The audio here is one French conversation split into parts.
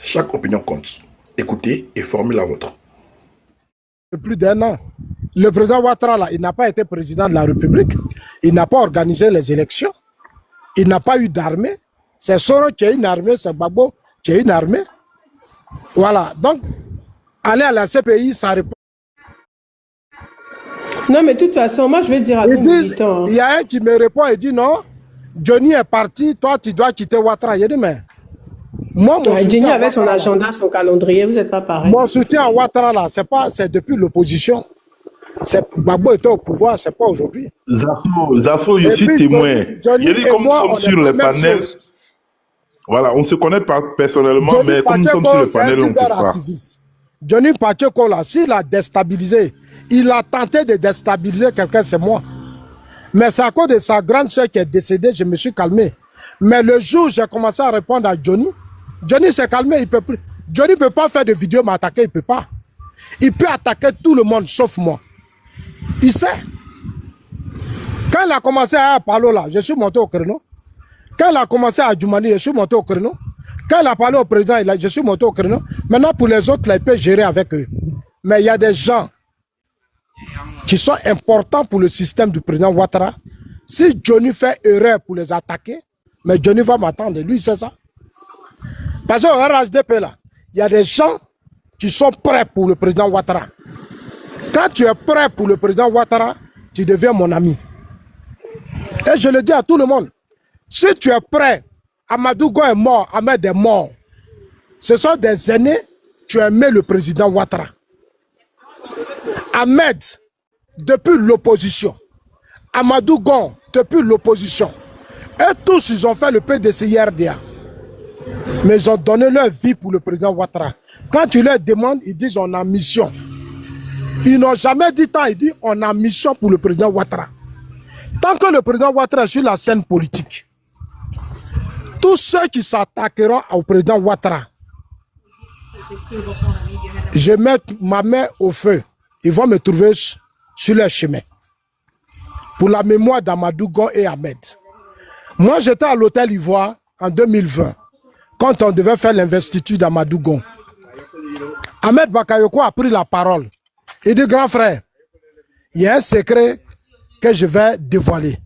Chaque opinion compte. Écoutez et formez la vôtre. Plus d'un an. Le président Ouattara, là, il n'a pas été président de la République. Il n'a pas organisé les élections. Il n'a pas eu d'armée. C'est Soro qui a une armée, c'est Gbagbo qui a une armée. Voilà. Donc, aller à la CPI, ça répond. Non, mais de toute façon, moi, je vais dire à vous, militants. Il y a un qui me répond et dit non, Johnny est parti, toi, tu dois quitter Ouattara. Il dit, mais moi, Johnny avait son agenda, son calendrier, vous n'êtes pas pareil. Mon soutien à Ouattara, là, c'est depuis l'opposition. Gbagbo était au pouvoir, c'est pas aujourd'hui. Zafo, je suis témoin. Johnny et comme moi, nous sommes sur le panel. Voilà, on se connaît pas personnellement, Johnny mais comme nous sommes sur le panel, on ne peut pas. Johnny Pacheco, là, s'il a déstabilisé, il a tenté de déstabiliser quelqu'un, c'est moi. Mais c'est à cause de sa grande sœur qui est décédée, je me suis calmé. Mais le jour où j'ai commencé à répondre à Johnny, Johnny s'est calmé, il peut plus. Johnny ne peut pas faire de vidéo m'attaquer, il ne peut pas. Il peut attaquer tout le monde, sauf moi. Il sait. Quand il a commencé à parler là, je suis monté au créneau. Quand il a commencé à Djoumani, je suis monté au créneau. Quand il a parlé au président, je suis monté au créneau. Maintenant, pour les autres, là, il peut gérer avec eux. Mais il y a des gens qui sont importants pour le système du président Ouattara. Si Johnny fait erreur pour les attaquer, mais Johnny va m'attendre. Lui, c'est ça. Parce qu'au RHDP, là, il y a des gens qui sont prêts pour le président Ouattara. Quand tu es prêt pour le président Ouattara, tu deviens mon ami. Et je le dis à tout le monde. Si tu es prêt, Amadou Gon est mort, Ahmed est mort. Ce sont des aînés qui ont aimé le président Ouattara. Ahmed, depuis l'opposition. Amadou Gon, depuis l'opposition. Et tous, ils ont fait le PDCIRDA. Mais ils ont donné leur vie pour le président Ouattara. Quand tu leur demandes, ils disent on a mission. Ils n'ont jamais dit tant, ils disent on a mission pour le président Ouattara. Tant que le président Ouattara est sur la scène politique, tous ceux qui s'attaqueront au président Ouattara, je mets ma main au feu. Ils vont me trouver sur leur chemin. Pour la mémoire d'Amadou Gon et Ahmed. Moi, j'étais à l'hôtel Ivoire en 2020, quand on devait faire l'investiture d'Amadou Gon. Ahmed Bakayoko a pris la parole. Il dit, grand frère, il y a un secret que je vais dévoiler.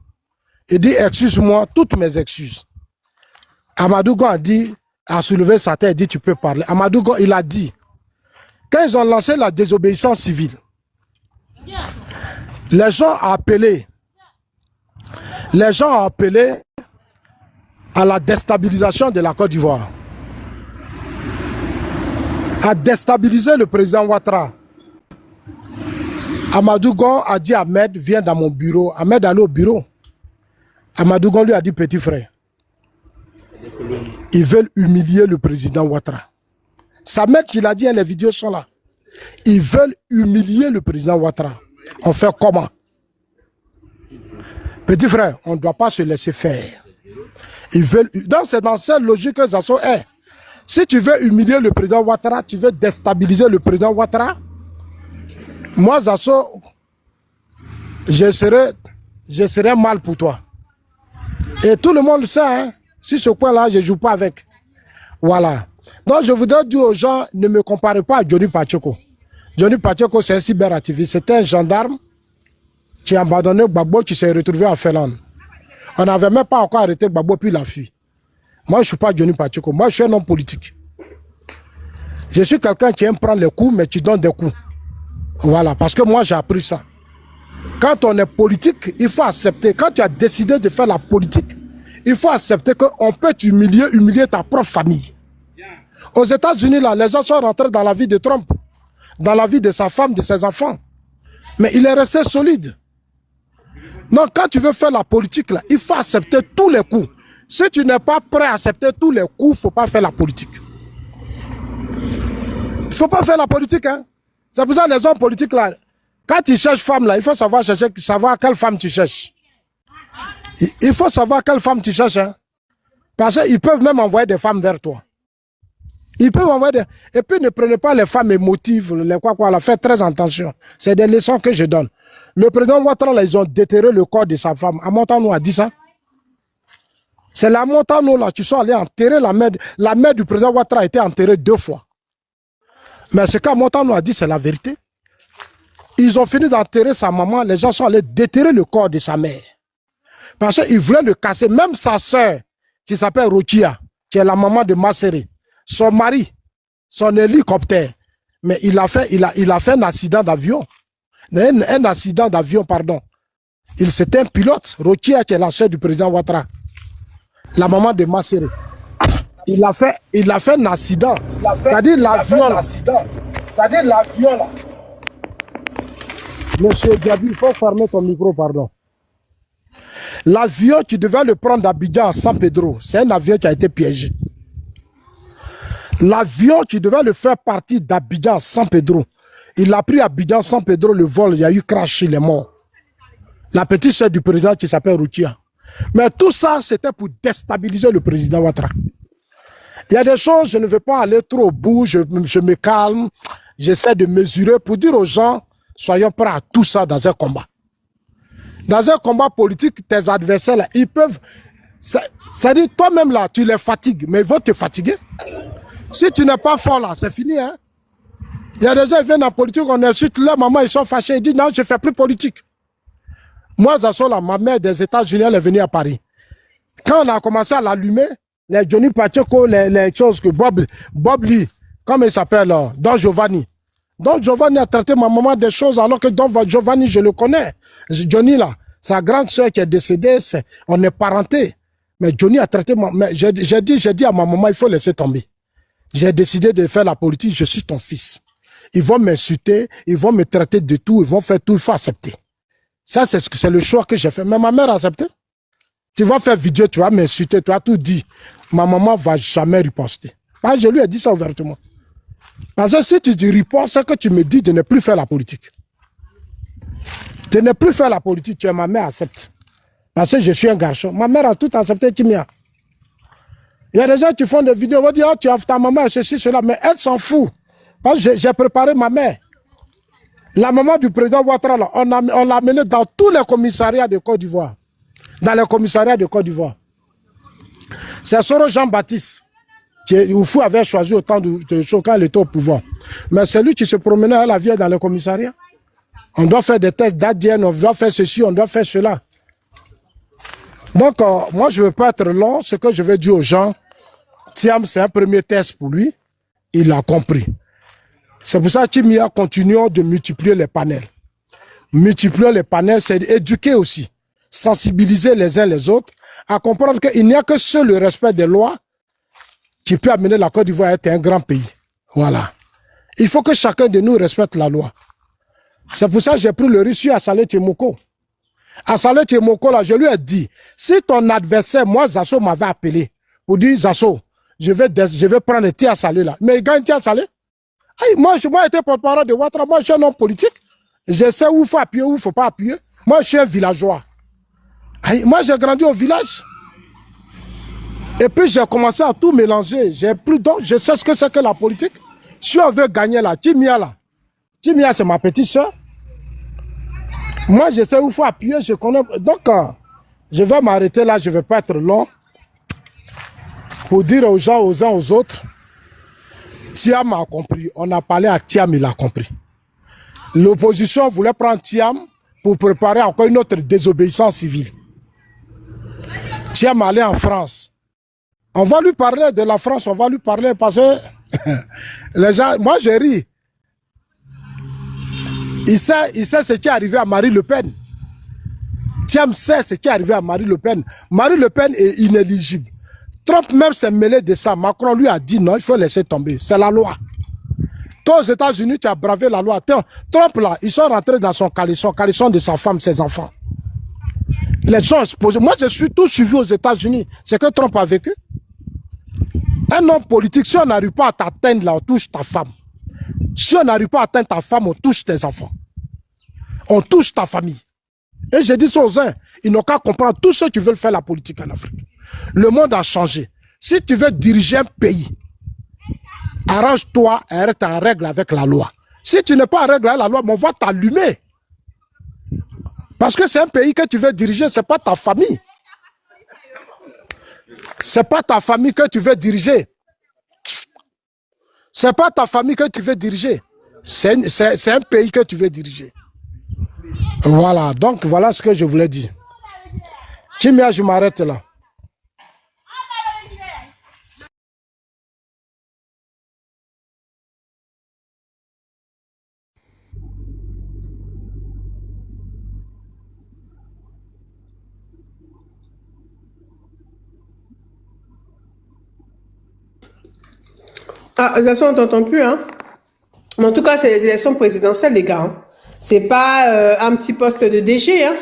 Il dit, excuse-moi, toutes mes excuses. Amadou Gon a soulevé sa tête, il dit, tu peux parler. Amadou Gon, il a dit, quand ils ont lancé la désobéissance civile, les gens ont appelé à la déstabilisation de la Côte d'Ivoire, à déstabiliser le président Ouattara. Amadou Gon a dit à Ahmed, viens dans mon bureau. Ahmed allait au bureau. Amadou Gon lui a dit, petit frère, ils veulent humilier le président Ouattara. Sa mère qui l'a dit, les vidéos sont là. Ils veulent humilier le président Ouattara. On fait comment? Petit frère, on ne doit pas se laisser faire. Ils veulent. Donc c'est dans cette logique que Zasso est. Si tu veux humilier le président Ouattara, tu veux déstabiliser le président Ouattara, moi Zasso, je serai mal pour toi. Et tout le monde le sait, hein? Si ce point-là, je ne joue pas avec. Voilà. Donc je voudrais dire aux gens, ne me comparez pas à Johnny Pacheco. Johnny Pacheco, c'est un cyberactiviste. C'était un gendarme qui a abandonné Gbagbo, qui s'est retrouvé en Finlande. On n'avait même pas encore arrêté Gbagbo, puis il a fui. Moi, je ne suis pas Johnny Pacheco. Moi, je suis un homme politique. Je suis quelqu'un qui aime prendre les coups, mais qui donne des coups. Voilà, parce que moi, j'ai appris ça. Quand on est politique, il faut accepter. Quand tu as décidé de faire la politique, il faut accepter qu'on peut humilier ta propre famille. Aux États-Unis, là, les gens sont rentrés dans la vie de Trump, dans la vie de sa femme, de ses enfants. Mais il est resté solide. Donc, quand tu veux faire la politique, là, il faut accepter tous les coups. Si tu n'es pas prêt à accepter tous les coups, il ne faut pas faire la politique. Il ne faut pas faire la politique, hein. C'est pour ça que les hommes politiques, là, quand tu cherches femme, là, il faut savoir quelle femme tu cherches. Il faut savoir quelle femme tu cherches, hein. Parce qu'ils peuvent même envoyer des femmes vers toi. Ils peuvent envoyer des... Et puis ne prenez pas les femmes émotives, les quoi, là, faites très attention. C'est des leçons que je donne. Le président Ouattara, là, ils ont déterré le corps de sa femme. Amontano a dit ça. C'est la Montano là, qui sont allés enterrer la mère du président Ouattara a été enterrée 2 fois. Mais ce qu'à Montano a dit, c'est la vérité. Ils ont fini d'enterrer sa maman, les gens sont allés déterrer le corps de sa mère. Parce qu'ils voulaient le casser. Même sa sœur, qui s'appelle Rokia, qui est la maman de Masséré, son mari, son hélicoptère, mais il a fait un accident d'avion. Un accident d'avion, pardon. C'était un pilote, Rokia, qui est la sœur du président Ouattara. La maman de Masséré. Il a fait un accident. C'est-à-dire l'avion là. C'est-à-dire l'avion là. Monsieur Diaby, il faut fermer ton micro, pardon. L'avion qui devait le prendre d'Abidjan à San Pedro, c'est un avion qui a été piégé. L'avion qui devait le faire partir d'Abidjan à San Pedro, il a pris Abidjan, San Pedro, le vol, il y a eu crash, il est mort. La petite soeur du président qui s'appelle Routia. Mais tout ça, c'était pour déstabiliser le président Ouattara. Il y a des choses, je ne veux pas aller trop au bout, je me calme, j'essaie de mesurer pour dire aux gens, soyons prêts à tout ça dans un combat. Dans un combat politique, tes adversaires, là, ils peuvent... C'est-à-dire, toi-même, là, tu les fatigues, mais ils vont te fatiguer. Si tu n'es pas fort, là, c'est fini, hein. Il y a des gens qui viennent en politique, on insulte leur maman, ils sont fâchés, ils disent, non, je ne fais plus politique. Moi, Zasso, là, ma mère des États-Unis, elle est venue à Paris. Quand on a commencé à l'allumer, les Johnny Pacheco, les choses que Bob Lee, comme il s'appelle, Don Giovanni. Don Giovanni a traité ma maman des choses alors que Don Giovanni, je le connais. Johnny, là, sa grande soeur qui est décédée, on est parenté. Mais Johnny a traité j'ai dit à ma maman, il faut laisser tomber. J'ai décidé de faire la politique, je suis ton fils. Ils vont m'insulter, ils vont me traiter de tout, ils vont faire tout, il faut accepter. Ça, c'est le choix que j'ai fait. Mais ma mère a accepté. Tu vas faire vidéo, tu vas m'insulter, tu as tout dit. Ma maman ne va jamais riposter. Ah, je lui ai dit ça ouvertement. Parce que si tu dis riposte, c'est que tu me dis de ne plus faire la politique. De ne plus faire la politique, tu es ma mère, accepte. Parce que je suis un garçon. Ma mère a tout accepté, Timia. Il y a des gens qui font des vidéos, vont dire, oh, tu as ta maman, ceci, cela, mais elle s'en fout. Parce que j'ai préparé ma mère. La maman du président Ouattara, là, on l'a amenée dans tous les commissariats de Côte d'Ivoire. Dans les commissariats de Côte d'Ivoire. C'est Soro Jean-Baptiste qui Oufou avait choisi au temps de quand il était au pouvoir. Mais c'est lui qui se promenait à la vie dans les commissariats. On doit faire des tests d'ADN, on doit faire ceci, on doit faire cela. Donc, moi, je ne veux pas être long. Ce que je vais dire aux gens, Thiam, c'est un premier test pour lui. Il a compris. C'est pour ça que Timia continue de multiplier les panels. Multiplier les panels, c'est éduquer aussi. Sensibiliser les uns les autres à comprendre qu'il n'y a que seul le respect des lois qui peut amener la Côte d'Ivoire à être un grand pays. Voilà. Il faut que chacun de nous respecte la loi. C'est pour ça que j'ai pris le risque à Saleh Tchemoko. À Saleh Tchemoko, là, je lui ai dit, si ton adversaire, moi, Zasso m'avait appelé pour dire, Zasso, je vais prendre Tia Saleh là. Mais il gagne Tia Saleh. Moi, j'ai été porte-parole de Ouattara. Moi, je suis un homme politique. Je sais où il faut appuyer, où il ne faut pas appuyer. Moi, je suis un villageois. Moi, j'ai grandi au village. Et puis, j'ai commencé à tout mélanger. Je sais ce que c'est que la politique. Si on veut gagner là, Timia, c'est ma petite soeur. Moi, je sais où il faut appuyer. Je connais. Donc, je vais m'arrêter là. Je ne vais pas être long. Pour dire aux gens, aux uns, aux autres, Thiam a compris. On a parlé à Thiam, il a compris. L'opposition voulait prendre Thiam pour préparer encore une autre désobéissance civile. Thiam allait en France. On va lui parler de la France, on va lui parler parce que les gens, moi je ris. Il sait ce qui est arrivé à Marine Le Pen. Thiam sait ce qui est arrivé à Marine Le Pen. Marine Le Pen est inéligible. Trump même s'est mêlé de ça. Macron lui a dit non, il faut laisser tomber. C'est la loi. Toi aux États-Unis, tu as bravé la loi. Trump là, ils sont rentrés dans son caleçon de sa femme, ses enfants. Les gens exposés. Moi, je suis tout suivi aux États-Unis. C'est que Trump a vécu. Un homme politique, si on n'arrive pas à t'atteindre là, on touche ta femme. Si on n'arrive pas à atteindre ta femme, on touche tes enfants. On touche ta famille. Et j'ai dit ça aux uns, ils n'ont qu'à comprendre tous ceux qui veulent faire la politique en Afrique. Le monde a changé. Si tu veux diriger un pays, arrange-toi et reste en règle avec la loi. Si tu n'es pas en règle avec la loi, on va t'allumer. Parce que c'est un pays que tu veux diriger, ce n'est pas ta famille. C'est pas ta famille que tu veux diriger. C'est pas ta famille que tu veux diriger. C'est un pays que tu veux diriger. Voilà, donc voilà ce que je voulais dire. Kimia, je m'arrête là. Ah, de toute façon, on t'entend plus, hein. Mais en tout cas, c'est les élections présidentielles, les gars. Hein. C'est pas un petit poste de DG, hein.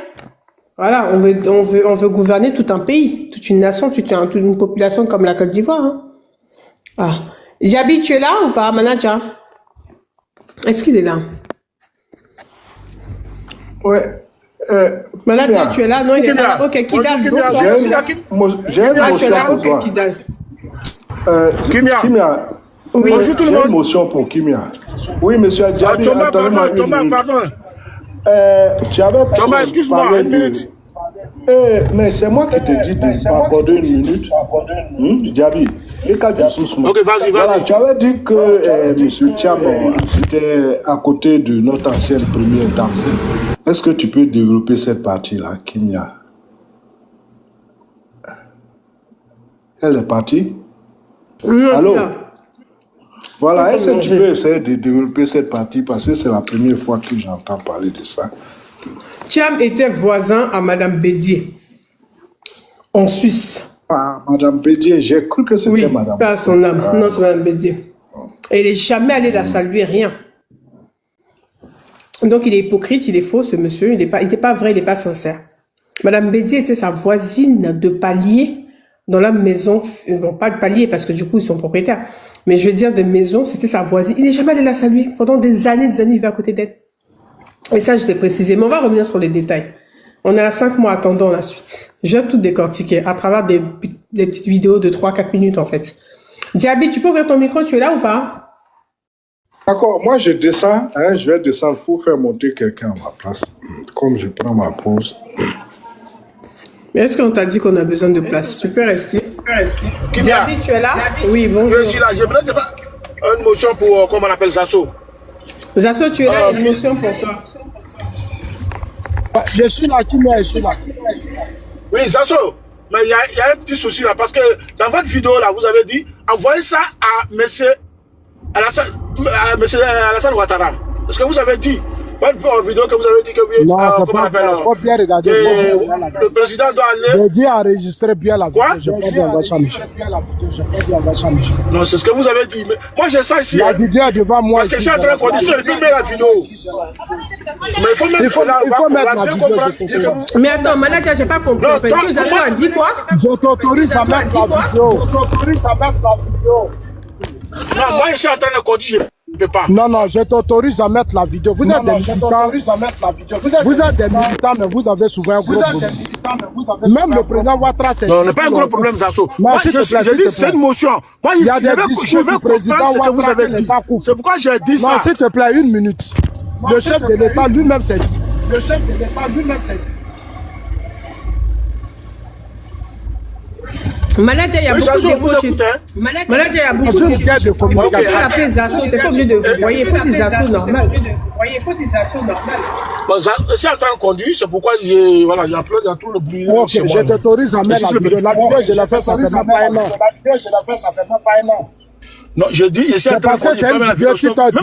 Voilà, on veut gouverner tout un pays, toute une nation, toute une population comme la Côte d'Ivoire. Hein. Ah. Jabi, tu es là ou pas, manager? Est-ce qu'il est là? Ouais. Manager, tu es là? Non, il est là. Ok, Kidal. J'ai une motion pour toi. Kidal. Kimia. Oui. Bonjour tout le monde. J'ai une motion pour Kimia. Oui, monsieur Adjabi. Thomas, pardon. Tu avais Thomas, excuse-moi, une minute. Mais c'est moi qui te dis de m'accorder une minute. Djabi, ok, vas-y. Voilà, tu avais dit que monsieur Thiam était à côté de notre ancienne première dame. Est-ce que tu peux développer cette partie-là, Kimia? Elle est partie? Allô? Voilà, est-ce que tu peux essayer de développer cette partie parce que c'est la première fois que j'entends parler de ça. Thiam était voisin à Madame Bédier, en Suisse. Ah, Madame Bédier, j'ai cru que c'était Madame. Oui, pas son âme. Non, c'est Madame Bédier. Et il n'est jamais allé la saluer, rien. Donc il est hypocrite, il est faux, ce monsieur. Il n'est pas vrai, il n'est pas sincère. Madame Bédier était sa voisine de palier dans la maison. Bon, pas de palier parce que du coup, ils sont propriétaires. Mais je veux dire, de maison, c'était sa voisine. Il n'est jamais allé la saluer. Pendant des années, il vivait à côté d'elle. Et ça, je l'ai précisé. Mais on va revenir sur les détails. On est à 5 mois attendant la suite. Je vais tout décortiquer à travers des petites vidéos de 3-4 minutes, en fait. Diaby, tu peux ouvrir ton micro? Tu es là ou pas? D'accord. Moi, je descends. Je vais descendre pour faire monter quelqu'un à ma place. Comme je prends ma pause. Mais est-ce qu'on t'a dit qu'on a besoin de place? Tu peux rester. Diaby, tu es là? Oui, bonjour. Je suis là. J'aimerais une motion pour, comment on appelle Zasso. Zasso, tu es là, une motion pour toi. Je suis là, Kimia, je suis là. Oui, Zasso, mais il y a un petit souci là, parce que dans votre vidéo là, vous avez dit, envoyez ça à monsieur Alassane Ouattara. Est-ce que vous avez dit, votre vidéo que vous avez dit que oui, non, c'est pas vrai, il faut bien regarder. Le président doit aller. J'ai dit enregistrer bien la vidéo. Quoi? Je n'ai pas dit envoyer ça, Michel. Non, c'est ce que vous avez dit. Mais moi, j'ai ça ici. La vidéo est devant moi. Parce que c'est en train de condition, il peut mettre la vidéo. Mais il faut mettre la vidéo. Mais attends, manager, j'ai pas compris. En fait, vous avez dit quoi? Je t'autorise à mettre la vidéo. Non, moi, je suis en train de conduire, je ne peux pas. Non, je t'autorise à mettre la vidéo. Vous êtes des militants. Vous êtes des militants, mais vous avez souvent un gros problème. Même le président Ouattara, c'est... Non, on n'a pas un gros problème, Zasso. Moi, je dis, c'est une motion. Moi, je veux comprendre ce que vous avez dit. C'est pourquoi j'ai dit ça. Non, s'il te plaît, une minute. Le chef de l'État lui-même s'est dit. Manager, il y a beaucoup de défauts. Manager, il y a beaucoup de défauts. Tu peux taper Zasso, tu n'es pas obligé de vous voyez, il faut des Zasso normal. Bon, je suis en train de conduire, c'est pourquoi il y a tout le bruit. Ok, je t'autorise à mettre la vidéo. La vidéo, je l'ai fait, ça fait même pas un an. Non, je dis, je suis en train de conduire. Même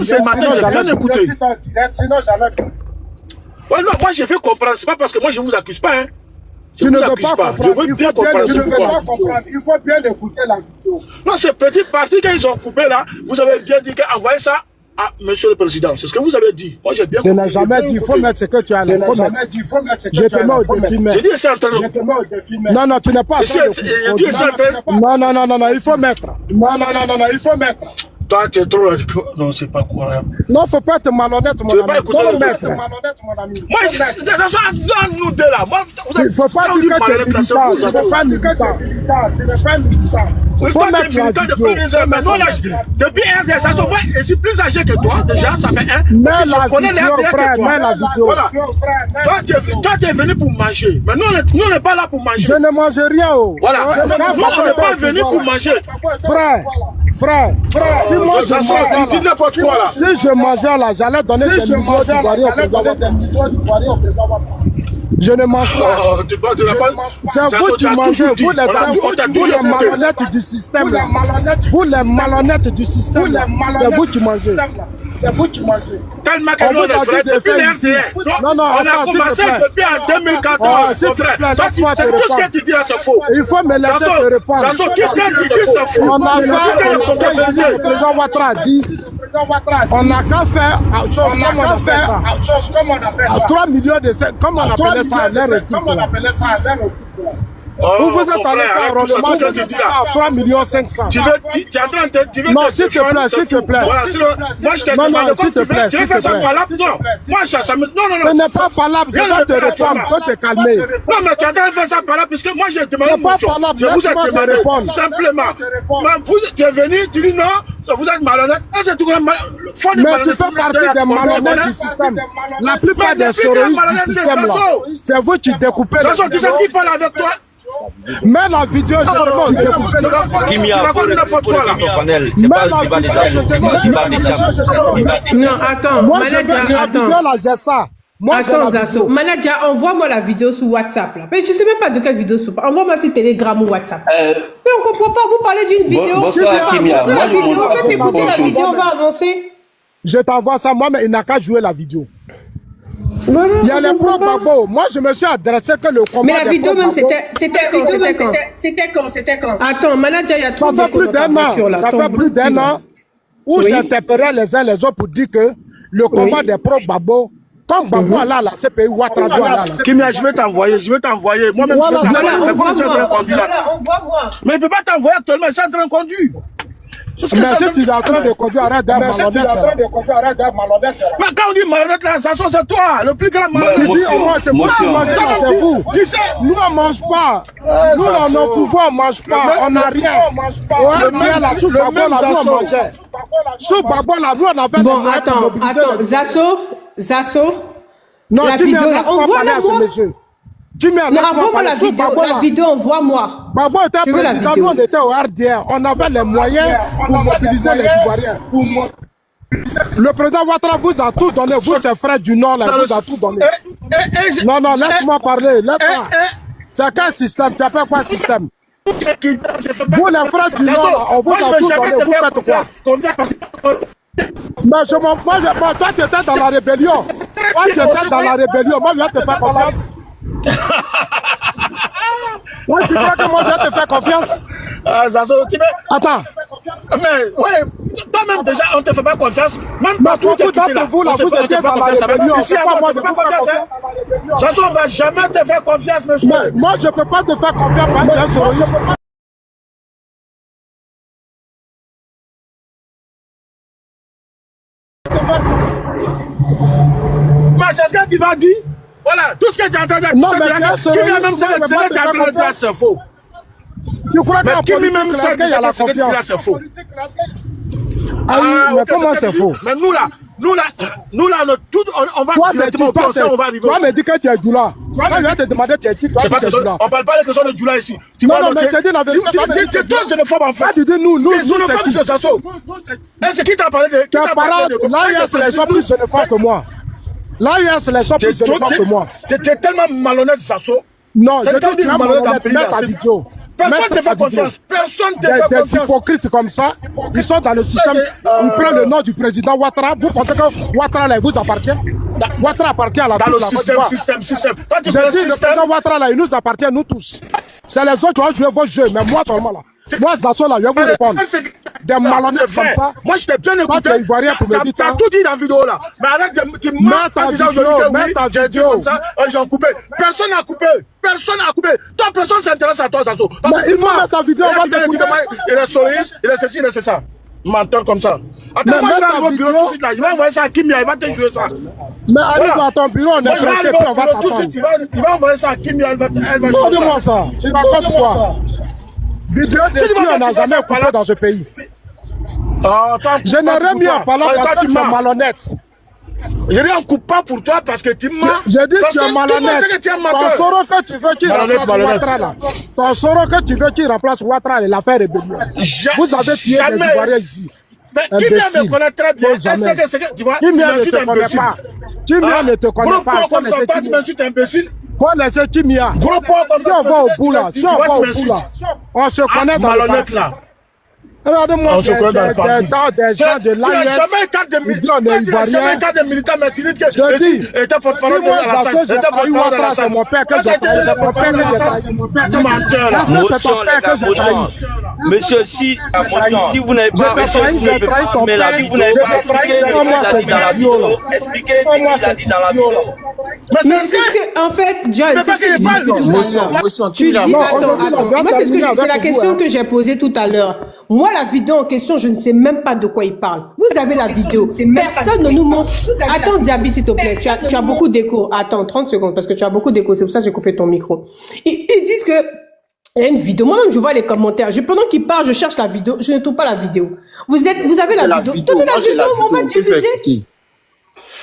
ce matin, j'ai bien écouté. Ouais, non, moi, je vais comprendre. C'est pas parce que moi, je ne vous accuse pas, hein. Tu ne veux pas comprendre. Je veux bien comprendre. Il faut bien écouter la vidéo. Non, c'est petite partie qu'ils ont coupé là. Vous avez bien dit qu'envoyez ça à monsieur le président. C'est ce que vous avez dit. Moi, j'ai bien compris. Je n'ai jamais dit, il faut mettre ce que tu as. Je n'ai jamais dit, il faut mettre ce que tu as. Je te mets au défi. J'ai dit, c'est en train de... Non, tu n'es pas en train de... Non, il faut mettre. Non, il faut mettre. Toi, tu es trop... Non, c'est pas croyable. Non, il ne faut pas être malhonnête, mon ami. Tu ne veux pas écouter le Moi, nous deux là. Il ne faut pas dire que tu es militant. Il ne faut pas militant. Oui, Faut toi, tu es mettre la militant vidéo. depuis les heures. Mais non, là, depuis RDS, ça sont je suis plus âgé que toi. Déjà, ça fait un. Mets la Je connais les vidéo, RDS frère, que toi. mets la vidéo. Voilà. Toi, tu es venu pour manger. Mais nous, on n'est pas là pour manger. Je ne mange rien. Oh. Voilà. Nous, on n'est pas venu pour manger. Frère, si moi je mangeais tu dis n'importe quoi là. si je mangeais là, j'allais donner des millions d'Ivoiriens au président. Je ne mange pas. C'est vous qui mangez, vous les malhonnêtes du système. Là. Vous les malhonnêtes du système. C'est vous qui mangez. C'est vous qui mangez. Tellement que nous, les frères, depuis les RDS. Non, on a commencé depuis en 2014. S'il te plaît, laisse-moi te tout ce que répondre. tu dis là, c'est faux. Il faut me laisser te répondre. Sasso, qu'est-ce que tu dis, c'est faux. On a fait ici, le président Ouattara a dit, on n'a qu'à faire autre chose, comme on appelle ça. 3 millions de... Comme on appelait ça, vous vous êtes allé faire un rondement à 3 millions 500. Tu es en train de... Non, s'il te plaît, s'il te plaît. Voilà, moi, je te Non, demande, s'il te plaît, tu veux faire ça parlable? Non. Moi, ça me... Non. Ce n'est pas parlable, je vais te répondre, il faut te calmer. Non, mais tu es en train de faire ça parlable, puisque moi, j'ai demandé C'est pas motion. parlable, Je vous ai laisse-moi te demandé répondre. simplement. Mais tu es venu, tu dis non, vous êtes malhonnête. C'est tout Mais tu fais partie des malhonnêtes du système. La plupart des souris du système là, c'est vous qui découpez. Sasso, tu sais qui parle avec toi? Mais la vidéo, je demande de découper. Kimia, pour le panel, c'est pas le débat des âges, c'est pas le débat des chambres. Non, attends, Moi, manager, la vidéo là, j'ai ça. Moi, j'ai attends, la Zasso. vidéo. Manager, envoie-moi la vidéo sur WhatsApp, là. Mais je sais même pas de quelle vidéo sur... Envoie-moi sur Telegram ou WhatsApp. Mais on comprend pas, vous parlez d'une vidéo. bonsoir, Kimia. La Moi, je vidéo, mange faites écouter la bonjour. vidéo, on va avancer. Je t'envoie ça, moi, mais il n'a qu'à jouer la vidéo. Voilà, Il y a on les comprend pas. pro-babo. Moi, je me suis adressé que le combat Mais la des vidéo même, pro-babo, c'était quand? Attends, manager, il y a trop ça fait plus d'un an. Ça fait plus d'un an où Oui. j'interpellais les uns les autres pour dire que le combat des pro-babo, comme Babo là, la CPI Ouattara doit là. Kimia, je vais t'envoyer. Moi-même, Voilà, je vais t'envoyer. Mais comment tu es en train de Envoie-moi. conduire là? Envoie-moi. Mais il ne peut pas t'envoyer actuellement, il est en train de conduire. Mais si tu es en train de conduire, arrête d'être malhonnête. Mais quand on dit malhonnête là, Sasso, c'est toi, le plus grand malhonnête. Tu dis, oh, moi, c'est vous qui mangez, là, c'est vous. Tu sais, Nous, on ne mange pas. Nous, on a nos pouvoirs, on ne mange pas. On n'a rien. On a rien là, sous Babo, là, nous, on mangeait. Sous Babo, là, nous, on avait des Bon, moyens pour mobiliser les- Zasso. Non, la tu vidéo, me là, laisses pas envoie-la parler à ce moi. monsieur. Tu me Non, laisses pas envoie-moi parler. la Sous vidéo. Babo, La là. vidéo, envoie-moi. Babo était Je veux la président, vidéo. nous, on était au RDR. On avait les moyens pour mobiliser les Ivoiriens. Le président Ouattara vous a tout donné. Vous, ses frères du Nord, là, il vous a tout donné. Non, non, laisse-moi parler. Laisse-moi. C'est quel système? Tu appelles quoi système? Vous, les frères du Nord, là, on vous a tout donné. Vous faites quoi? Mais je m'en fous. Toi, tu étais dans la rébellion. Toi, tu étais dans la rébellion. Moi, je vais te faire confiance. Moi, tu crois que moi, je vais te faire confiance? Zazo, tu veux... Attends. Mais, ouais, toi-même déjà, on ne te fait pas confiance. Même Mais pas tout beaucoup d'entre vous, là, vous étiez dans la rébellion. Ici, C'est pas moi on ne de te fait vous pas faire confiance. confiance. Zazo, on ne va jamais te faire confiance, monsieur. Mais moi, je ne peux pas te faire confiance parce que tu es sororiste. Mais c'est ce que tu vas dire. Voilà, tout ce que tu as entendu, Non, mais tu es sororiste, qui même moi, je peux pas te faire en train de dire c'est faux. Tu crois Mais qu'en qui même politique, sait est-ce qu'il y a la que confiance? c'est faux. Ah oui, mais ok, comment ce que c'est tu faux? dis. Mais nous là, on va Toi, directement au procès, on va arriver. Toi, me dis que tu es Djoula. Toi, je vais te demander, tu es qui? Toi, C'est pas tu es question- Djoula. on parle pas de question de Djoula ici. Tu Non, vas non, mais noter- je te dis la vérité, toi, mais Tu es toi xénophobe en fait. Toi, tu dis nous, Tu es c'est xénophobe, qui? c'est Sasso. C'est qui t'a parlé de... Tes parents, là, hier, c'est les gens plus xénophobes que moi. Là, hier, c'est les gens plus xénophobes que moi. Tu es tellement malhonnête, Sasso. Non, C'est je quand dis, tu tu es es malhonnête dans le malhonnête, pays, mets là, ta c'est- vidéo. Personne Mets ne te ta fait vidéo. confiance. Personne ne te fait Des confiance. hypocrites comme ça, ils sont dans le système. Ils prennent le nom du président Ouattara. Vous pensez que Ouattara, là, il vous appartient? Ouattara appartient à la Dans toute le la Côte système. Toi, tu J'ai fais le dit, le système. président Ouattara, là, il nous appartient, nous tous. C'est les autres qui ont joué vos jeux, mais moi seulement, là. Moi, Zasso, là, je vais vous répondre. Des malhonnêtes C'est comme vrai. ça. Moi, je t'ai bien écouté. tu es ivoirien pour me dire Tu as ça. tout dit dans la vidéo là. Mais arrête de tu Mets mens ta en disant vidéo, aujourd'hui que mets oui, ta j'ai dit vidéo. comme ça, ils ont coupé. Personne n'a coupé. Personne n'a coupé. Toi, personne ne s'intéresse à toi, Zazo. Parce Mais que il tu faut mens. mettre ta vidéo, Et là, on va tu viens de dire t'écouter. que il est soliste, il est ceci, il est ça. Menteur comme ça. Mais Attends, moi, je mets vais ta arriver au bureau vidéo. tout de suite là. Je vais envoyer ça à Kimia, il va te jouer ça. Mais arrive Voilà. à ton bureau, on est Moi, je vais pressé, arriver puis au on va bureau tout de suite. t'attendre. Il va envoyer ça à Kimia, elle va jouer Dis-moi ça. ça. Tu racontes quoi? Vidéo de qui on n'a jamais coupé dans ce pays. Je n'ai rien mis en parlant parce que tu es malhonnête. Je dis on coupe pas pour toi parce que tu m'as. J'ai dit que tu es malhonnête. Ton soro que tu veux qu'il remplace Ouattara là. Ton soro que tu veux qu'il remplace Ouattara, l'affaire est rébellion. Vous avez tué des Ivoiriens ici. Mais Kimia me connaît très bien. Tu vois, Kimia ne te connaît pas. Kimia ne te connaît pas. Gros comme ça, toi tu m'insultes imbécile. Faut laisser Kimia. Gros poids comme ça. Si on va au bout là, si on va au bout là, on se connaît dans le parti. Regardez-moi des gens de l'Alliance. Tu n'as jamais été de militaire, mais tu dis que je dis, était porte-parole de Alassane. C'est mon père que j'ai trahi. Monsieur, si vous n'avez pas mais la vie, vous n'avez pas expliqué ce qu'il a dit dans la vidéo. Expliquez ce qu'il a dit dans la vidéo. Mais c'est en fait, John, c'est la question que j'ai posée tout à l'heure. Moi, la vidéo en question, je ne sais même pas de quoi il parle. Vous avez la vidéo. Personne ne nous montre. Attends, Diaby, s'il te plaît. Tu as beaucoup d'écho. Attends, 30 secondes, parce que tu as beaucoup d'écho. C'est pour ça que j'ai coupé ton micro. Ils disent que il y a une vidéo. Moi-même, je vois les commentaires. Pendant qu'ils parlent, je cherche la vidéo. Je ne trouve pas la vidéo. Vous avez la vidéo. Donnez la vidéo, on va diffuser.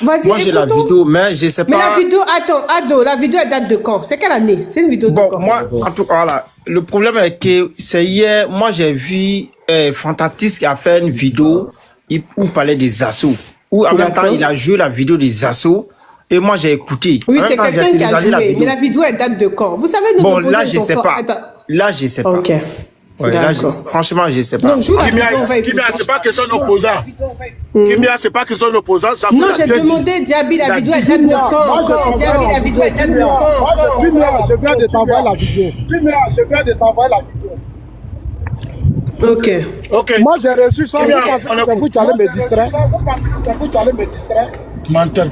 Vas-y, moi j'ai la vidéo, mais je sais pas. Mais la vidéo, attends, Ado, la vidéo elle date de quand? C'est quelle année? C'est une vidéo de quand? Bon, moi, en tout cas, voilà. Le problème est que c'est hier, moi j'ai vu Fantatis qui a fait une vidéo où il parlait des assauts. Où en même temps il a joué la vidéo des assauts. Et moi j'ai écouté. Oui, c'est quelqu'un qui a joué. Mais la vidéo elle date de quand? Vous savez, nous. Bon, là je sais pas. Là je sais pas. Ok. Ouais, là, franchement, je sais pas. Kimia, c'est pas question d'opposant. Kimia, c'est pas question d'opposant. Non, j'ai demandé Diaby la vidéo elle date de quand? Diaby la vidéo elle date de quand? Kimia, je viens de t'envoyer la vidéo. Kimia, je viens de t'envoyer la vidéo. Ok. Moi, j'ai reçu ça. Vous vous allez me distraire.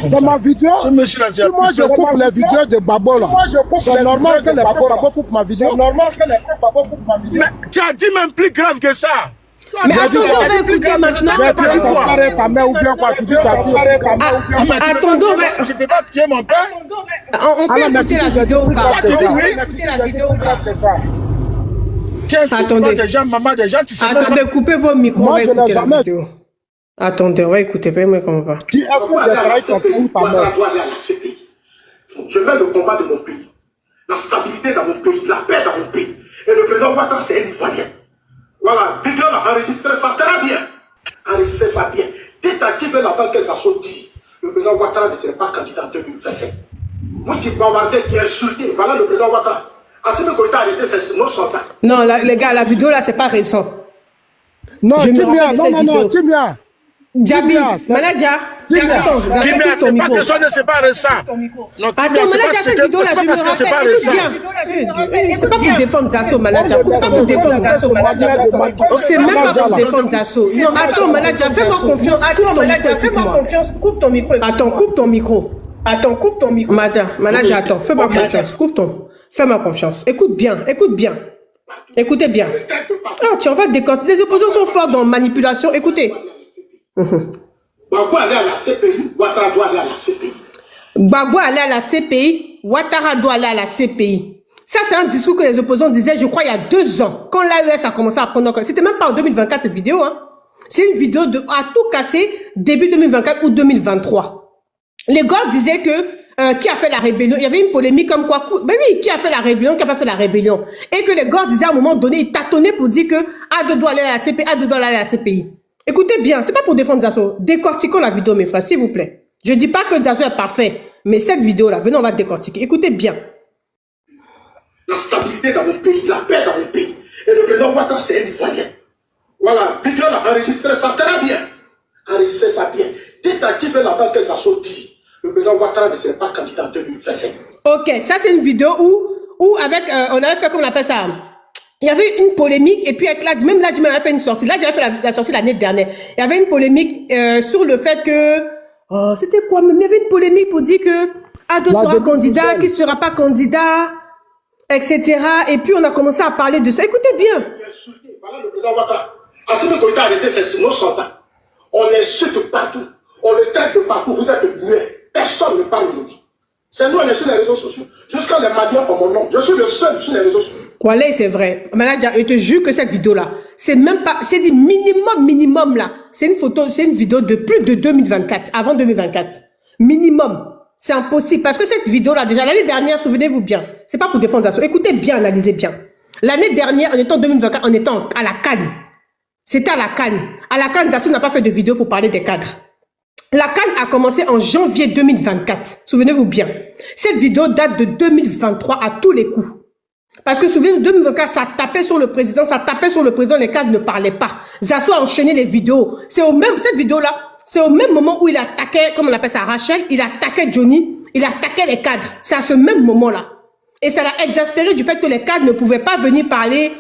C'est ma vidéo. Si moi, je coupe les vidéos de Babo, là, c'est normal que les Babo coupent ma vidéo. Mais tu as dit même plus grave que ça. Mais attends, on va écouter maintenant. Attendons, je peux pas tuer mon père. On peut écouter la vidéo ou pas? Attendez, des gens, maman, des gens, tu sais. Attendez, coupez vos micros, on va écouter la vidéo. Attendez, on va écouter, moi comment on va. Je mets le combat de mon pays, la stabilité dans mon pays, la paix dans mon pays. Et le président Ouattara, c'est un Ivoirien. Voilà, Didier a enregistré ça très bien. Enregistré ça bien. Détectivez l'entendre que ça soit dit. Le président Ouattara ne serait pas candidat en 2027. Vous qui bombardez, qui insultez, voilà le président Ouattara. Assimi Goïta a arrêté ses nos soldats. Non, les gars, la vidéo là, c'est pas récent. Non, Kimia, non, Kimia. Diaby, Manadia. Kimia, c'est pas que ça ne c'est pas récent. Non, attends, Manadia, cette vidéo là, je me rappelle. C'est pas pour défendre Zasso, Manadia. Pourquoi pour défendre Zasso, Manadia? C'est même pas pour défendre Zasso. Non, attends, Manadia, fais-moi confiance. Coupe ton micro. Attends, coupe ton micro. Manadia, attends, fais-moi confiance. Fais-moi confiance. Écoute bien. Écoutez bien. Ah, tu en vas décortiquer. Les opposants sont forts dans manipulation. Écoutez. Gbagbo allait à la CPI, Ouattara doit aller à la CPI. Gbagbo allait à la CPI, Ouattara doit aller à la CPI. Ça, c'est un discours que les opposants disaient, je crois, il y a 2 ans, quand l'AES a commencé à prendre. C'était même pas en 2024 cette vidéo, hein. C'est une vidéo à tout casser début 2024 ou 2023. Les gars disaient que qui a fait la rébellion? Il y avait une polémique comme quoi, ben oui, qui a fait la rébellion, qui a pas fait la rébellion? Et que les gars disaient à un moment donné, ils tâtonnaient pour dire que Ado doit aller à la CPI, Ado doit aller à la CPI. Écoutez bien, c'est pas pour défendre Zasso. Décortiquons la vidéo, mes frères, s'il vous plaît. Je dis pas que Zasso est parfait, mais cette vidéo-là, venez, on va décortiquer. Écoutez bien. La stabilité dans mon pays, la paix dans mon pays. Et le président Ouattara, c'est un Ivoirien. Voilà, Didier a enregistré ça très bien. Enregistré ça bien. Détectivez l'entendre que Zasso dit. Le président Ouattara ne serait pas candidat en 2027. Ok, ça c'est une vidéo où avec, on avait fait, comment on appelle ça? Il y avait une polémique, et puis avec même Ladji avait fait une sortie. Ladji avait fait la sortie l'année dernière. Il y avait une polémique sur le fait que... Oh, c'était quoi même? Il y avait une polémique pour dire que Ado sera candidat, qu'il ne sera pas candidat, etc. Et puis on a commencé à parler de ça. Écoutez bien. Voilà le président Ouattara. Assimi Goïta a arrêté ses nos soldats. On insulte partout. On le traite de partout. Vous êtes muets. Personne ne parle de lui. C'est nous, on est sur les réseaux sociaux. Jusqu'à les Maliens ont mon nom. Je suis le seul sur les réseaux sociaux. Voilà, c'est vrai. Manager, je te jure que cette vidéo-là, c'est même pas, c'est du minimum là. C'est une photo, c'est une vidéo de plus de 2024, avant 2024. Minimum. C'est impossible. Parce que cette vidéo-là, déjà, l'année dernière, souvenez-vous bien, c'est pas pour défendre Zasso. Écoutez bien, analysez bien. L'année dernière, en étant 2024, en étant à la Cannes. C'était à la Cannes. À la Cannes, Zasso n'a pas fait de vidéo pour parler des cadres. La Cannes a commencé en janvier 2024. Souvenez-vous bien. Cette vidéo date de 2023 à tous les coups. Parce que souvenez-vous, 2024, ça tapait sur le président, les cadres ne parlaient pas. Zasso a enchaîné les vidéos. C'est au même, cette vidéo-là, c'est au même moment où il attaquait, comme on appelle ça, Rachel, il attaquait Johnny, il attaquait les cadres. C'est à ce même moment-là. Et ça l'a exaspéré du fait que les cadres ne pouvaient pas venir parler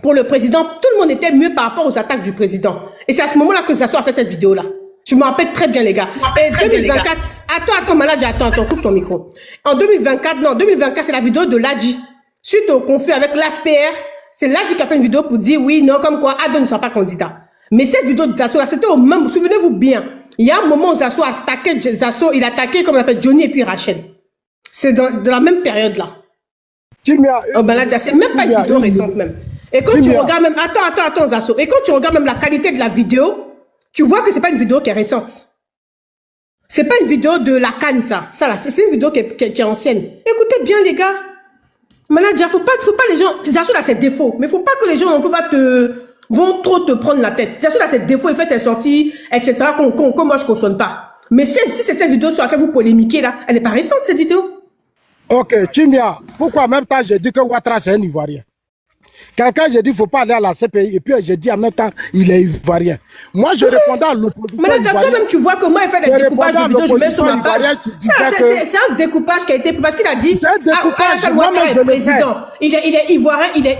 pour le président. Tout le monde était mieux par rapport aux attaques du président. Et c'est à ce moment-là que Zasso a fait cette vidéo-là. Je me rappelle très bien, les gars. Et 2024, attends, manager, attends, coupe ton micro. En 2024, c'est la vidéo de Ladji. Suite au conflit avec l'ASPR, c'est Ladji qui a fait une vidéo pour dire oui, non, comme quoi Adon ne sera pas candidat. Mais cette vidéo de Zasso, là, c'était au même, souvenez-vous bien. Il y a un moment où Zasso attaquait, il attaquait, comme on appelle, Johnny et puis Rachel. C'est dans la même période, là. Oh, manager, c'est même pas une vidéo récente, même. Et quand tu regardes même, attends, Zasso. Et quand tu regardes même la qualité de la vidéo, tu vois que c'est pas une vidéo qui est récente. C'est pas une vidéo de la Cannes, ça là, c'est une vidéo qui est ancienne. Écoutez bien, les gars. Manager, faut pas les gens, Zasso a ses défauts, mais faut pas que les gens vont trop te prendre la tête. Zasso a ses défauts, il fait ses sorties, etc. qu'on moi je cautionne pas. Mais si c'est cette vidéo sur laquelle vous polémiquez là, elle n'est pas récente cette vidéo. Ok, Chimia, pourquoi en même temps j'ai dit que Ouattara c'est un Ivoirien? Quelqu'un, j'ai dit, il ne faut pas aller à la CPI. Et puis, j'ai dit en même temps, il est ivoirien. Moi, je répondais à l'opposition. Mais là, toi-même, tu vois comment il fait des découpages de vidéos, je mets sur ma page. C'est un découpage qui a été, parce qu'il a dit, Ouattara est président. Il est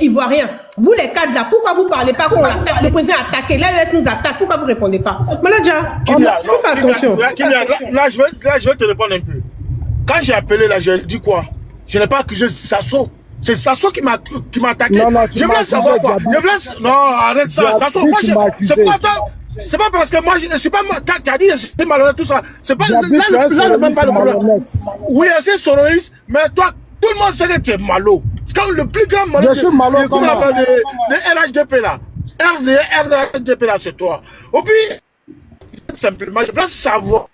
ivoirien. Vous, les cadres là, pourquoi vous ne parlez pas quand le président a attaqué? Là, il nous attaque. Pourquoi vous ne répondez pas? Manager, fais attention. Là, je vais te répondre un peu. Quand j'ai appelé là, j'ai dit quoi? Je n'ai pas accusé Zasso. C'est Zasso qui m'a attaqué. Non, je voulais savoir quoi. Non, arrête ça. Zasso, moi, c'est pas toi. C'est pas parce que moi, je suis pas. Tu as dit, c'est malhonnête, tout ça. C'est pas. Là, même pas le problème. Oui, c'est soroïste, mais toi, tout le monde sait que tu es malo. C'est quand le plus grand malo. Je suis malo comme ça. De RHDP là. RHDP là, c'est toi. Et puis, simplement, je voulais savoir.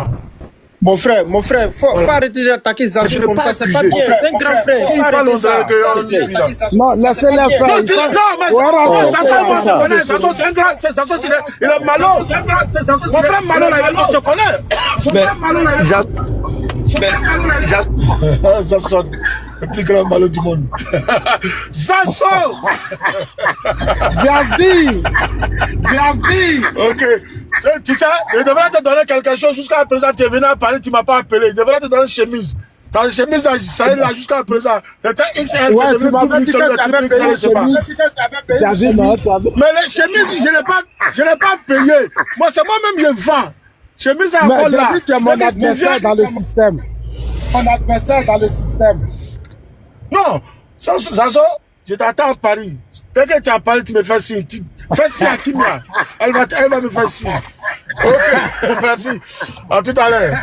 Mon frère, faut arrêter d'attaquer Zasso comme ça, c'est pas bien. C'est un grand frère. Faut arrêter ça. Non, laissez-les faire. Non, mais Zasso, c'est un grand. Il est malo. Mon frère malo, là, on se connaît. Zasso, le plus grand malo du monde. Zasso. Diaby. Ok. Tu sais, il devrait te donner quelque chose jusqu'à présent. Tu es venu à Paris, tu ne m'as pas appelé. Il devrait te donner une chemise. Ta chemise, ça est là jusqu'à présent. C'était XL, Ouais, c'est devenu XL, je sais pas. Mais les chemises, je n'ai pas payé. Moi, c'est moi-même, je vends. Chemise encore là. Mais tu es mon adversaire dans le système. Mon adversaire dans le système. Non, Zasso, je t'attends à Paris. Dès que tu es à Paris, tu me fais signe. Fais signe à Kimia. Elle va me faire signe. Ok, merci. À tout à l'heure.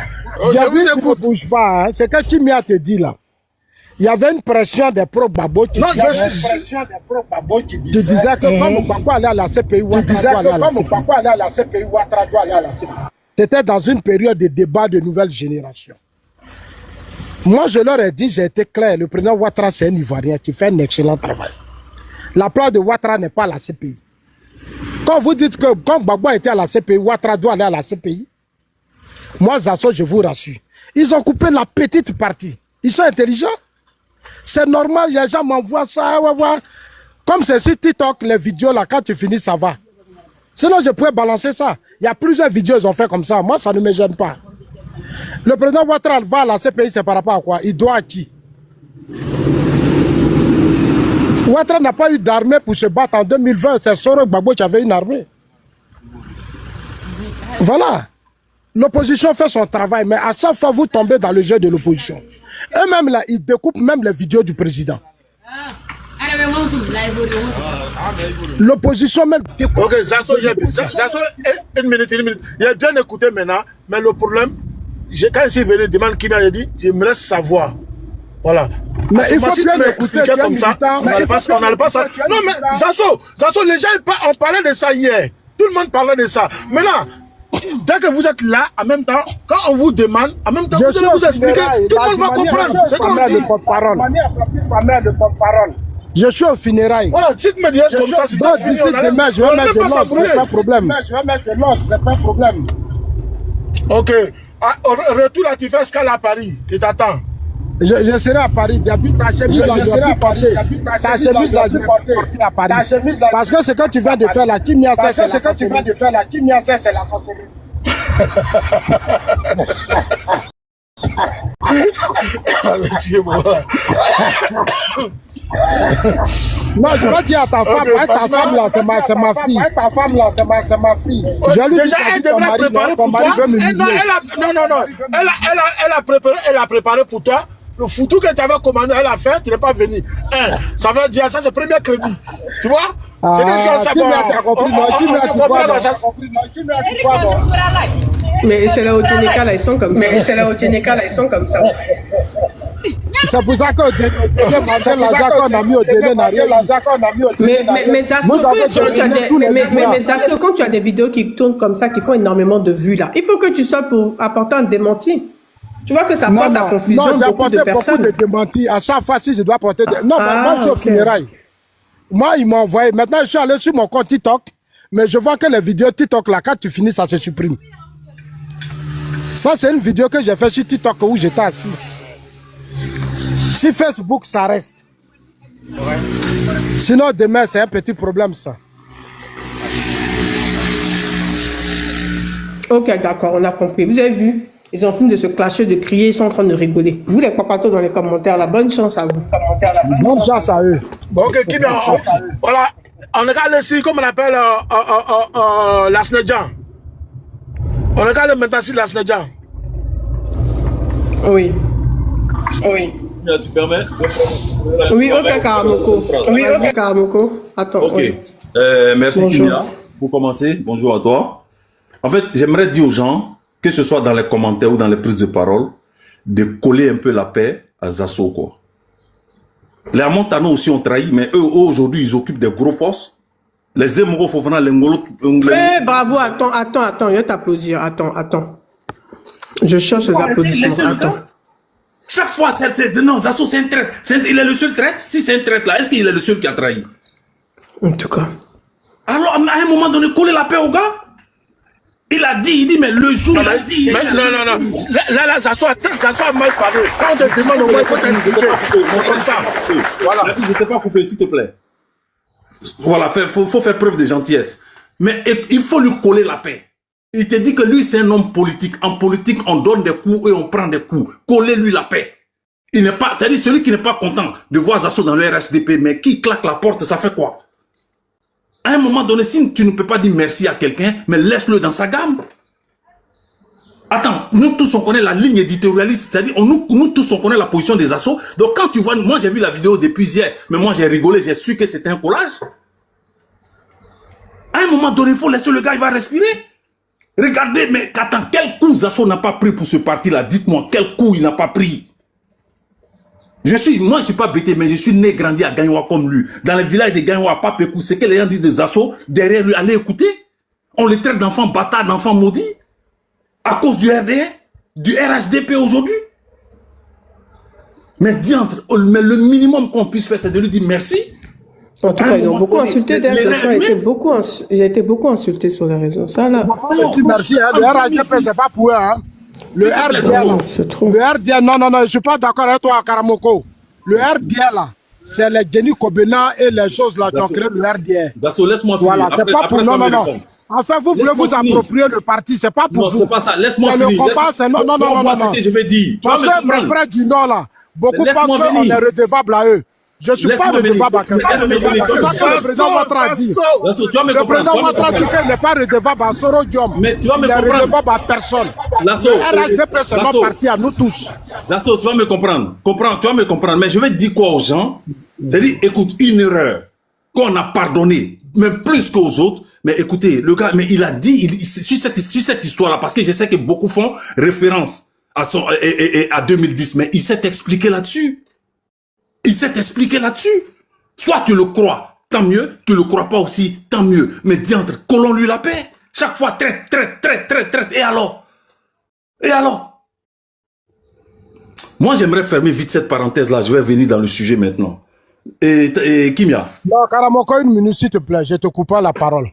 Diaby, tu ne bouges pas. Hein. C'est que Kimia te dit là. Il y avait une pression des pro-Babo qui disait que comme Bako allait à la CPI, Ouattara doit aller à la CPI. C'était dans une période de débat de nouvelle génération. Moi, je leur ai dit, j'ai été clair, le président Ouattara, c'est un Ivoirien qui fait un excellent travail. La place de Ouattara n'est pas à la CPI. Quand vous dites que quand Gbagbo était à la CPI, Ouattara doit aller à la CPI, moi, Zasso, je vous rassure. Ils ont coupé la petite partie. Ils sont intelligents. C'est normal, les gens m'envoient ça. Comme c'est sur TikTok, les vidéos, là, quand tu finis, ça va. Sinon, je pourrais balancer ça. Il y a plusieurs vidéos qu'ils ont fait comme ça. Moi, ça ne me gêne pas. Le président Ouattara va à la CPI, c'est par rapport à quoi? Il doit à qui? Ouattara n'a pas eu d'armée pour se battre en 2020. C'est Soro Gbagbo qui avait une armée. Voilà. L'opposition fait son travail, mais à chaque fois, vous tombez dans le jeu de l'opposition. Eux-mêmes, là, ils découpent même les vidéos du président. L'opposition même découpe. Ok, Zasso, une minute. Il a bien écouté maintenant, mais le problème, quand je suis venu, demande qui m'a dit, je me laisse savoir. Voilà. Mais il faut bien écouter comme ça. On n'allait pas ça. Non, mais Zasso, les gens, on parlait de ça hier. Tout le monde parlait de ça. Maintenant, dès que vous êtes là, en même temps, quand on vous demande, en même temps, vous allez vous expliquer, tout le monde va comprendre. C'est comme on dit. Je suis au funérail. Voilà, si tu me dis comme ça, c'est pas fini. Demain, je vais mettre de l'ordre, c'est pas problème. Je vais mettre de l'ordre, c'est pas problème. Ok. Retour là, tu fais escale à Paris. Je t'attends. Je serai à Paris. J'habite ta chemise là, je serai à Paris. Ta chemise là, je vais partir à Paris. Parce que ce que tu viens de faire là, qui m'y a c'est ce que tu viens de faire là, qui m'y a c'est la sorcellerie. Non, je vais dire à ta femme, ta femme là, c'est ma fille. Ta femme là, c'est ma fille. Déjà, elle devrait préparer pour toi. Elle a préparé pour toi. Le foutu que tu avais commandé, elle a fait, tu n'es pas venu. Ça veut dire, ça c'est premier crédit. Tu vois? C'est des choses, ça Mais c'est la Otenika là, ils sont comme ça. C'est pour ça que on a mis au télé, mais Zasso, quand tu as des vidéos qui tournent comme ça, qui font énormément de vues là, il faut que tu sois pour apporter un démenti. Tu vois que ça porte à confusion beaucoup de personnes. Beaucoup de démentis. À chaque fois, si je dois porter des... Non, moi, je suis au funérailles. Moi, ils m'ont envoyé. Maintenant, je suis allé sur mon compte TikTok, mais je vois que les vidéos TikTok, là, quand tu finis, ça se supprime. Ça, c'est une vidéo que j'ai fait sur TikTok où j'étais assis. Si Facebook, ça reste. Ouais. Sinon, demain, c'est un petit problème, ça. Ok, d'accord, on a compris. Vous avez vu? Ils ont fini de se clasher, de crier, ils sont en train de rigoler. Vous, les papatos dans les commentaires, la bonne chance à vous. Bonne chance à eux. Bon, ok, qui voilà, on regarde ici, comme on appelle la Snedjan. On regarde maintenant ici la Snedjan. Oui. Tu permets? Oui, ok, Karamoko. Attends. Ok. Oui. Merci, Kimia. Pour commencer, bonjour à toi. En fait, j'aimerais dire aux gens, que ce soit dans les commentaires ou dans les prises de parole, de coller un peu la paix à Zasso, quoi. Les Montano aussi ont trahi, mais eux, aujourd'hui, ils occupent des gros postes. Les Zemmour, Fofana, les Ngolo... bravo, attends, je vais t'applaudir. Attends. Je cherche les applaudissements. Attends. Chaque fois, non, Zasso, c'est un traître. Il est le seul traître. Si c'est un traître là, est-ce qu'il est le seul qui a trahi? En tout cas. Alors, à un moment donné, coller la paix au gars. Il dit, mais le jour, il a dit... Non. Là, Zasso a mal parlé. Quand on te demande au moins, il faut t'expliquer. C'est comme ça. Voilà. Je ne t'ai pas coupé, s'il te plaît. Voilà, faut faire preuve de gentillesse. Mais il faut lui coller la paix. Il te dit que lui, c'est un homme politique. En politique, on donne des coups et on prend des coups. Collez-lui la paix. Il n'est pas... C'est-à-dire, celui qui n'est pas content de voir Zasso dans le RHDP, mais qui claque la porte, ça fait quoi? À un moment donné, si tu ne peux pas dire merci à quelqu'un, mais laisse-le dans sa gamme. Attends, nous tous on connaît la ligne éditorialiste, c'est-à-dire nous tous on connaît la position des assos. Donc quand tu vois, moi j'ai vu la vidéo depuis hier, mais moi j'ai rigolé, j'ai su que c'était un collage. À un moment donné, il faut laisser le gars, il va respirer. Regardez, mais attends, quel coup Zasso n'a pas pris pour ce parti-là? Dites-moi, quel coup il n'a pas pris? Moi je suis pas bêté, mais je suis né, grandi à Gagnoua comme lui. Dans le village de Gagnoua, pas Pékou, c'est que les gens disent des Zasso, derrière lui, allez écouter. On les traite d'enfants bâtards, d'enfants maudits. À cause du RDR, du RHDP aujourd'hui. Mais diantre, mais le minimum qu'on puisse faire, c'est de lui dire merci. En tout cas, ils ont beaucoup insulté. Il a été beaucoup insulté sur les réseaux. Ça, là. Merci, le RHDP, c'est pas pour eux, hein. Le RDR, non, je suis pas d'accord avec toi, Karamoko. Le RDR, là, c'est les Denis Kobena et les choses là qui ont créé le RDR. Dasso, laisse-moi finir. Voilà, c'est pas pour... Non. Enfin, vous voulez vous approprier le parti, c'est pas pour vous. Non, c'est pas ça, laisse-moi finir. Non. C'est ce que je vais dire. Parce que mes frères du Nord, là, beaucoup pensent qu'on est redevable à eux. Je ne suis pas redevable à quelqu'un. C'est ça que le président Ouattara a dit. Le président Ouattara dit qu'il n'est pas redevable à Soro Diom. Il est redevable à personne. Le RHDP, c'est notre parti à nous tous. Dasso, tu vas me comprendre. Tu vas me comprendre. Mais je vais dire quoi aux gens? C'est-à-dire, écoute, une erreur qu'on a pardonnée, même plus qu'aux autres. Mais écoutez, le gars, mais il a dit, sur cette histoire-là, parce que je sais que beaucoup font référence à 2010, mais il s'est expliqué là-dessus. Il s'est expliqué là-dessus. Soit tu le crois, tant mieux. Tu le crois pas aussi, tant mieux. Mais diantre, collons-lui la paix. Chaque fois, traite. Et alors? Moi, j'aimerais fermer vite cette parenthèse-là. Je vais venir dans le sujet maintenant. Et Kimia? Non, Karamoko, une minute, s'il te plaît. Je te coupe pas la parole.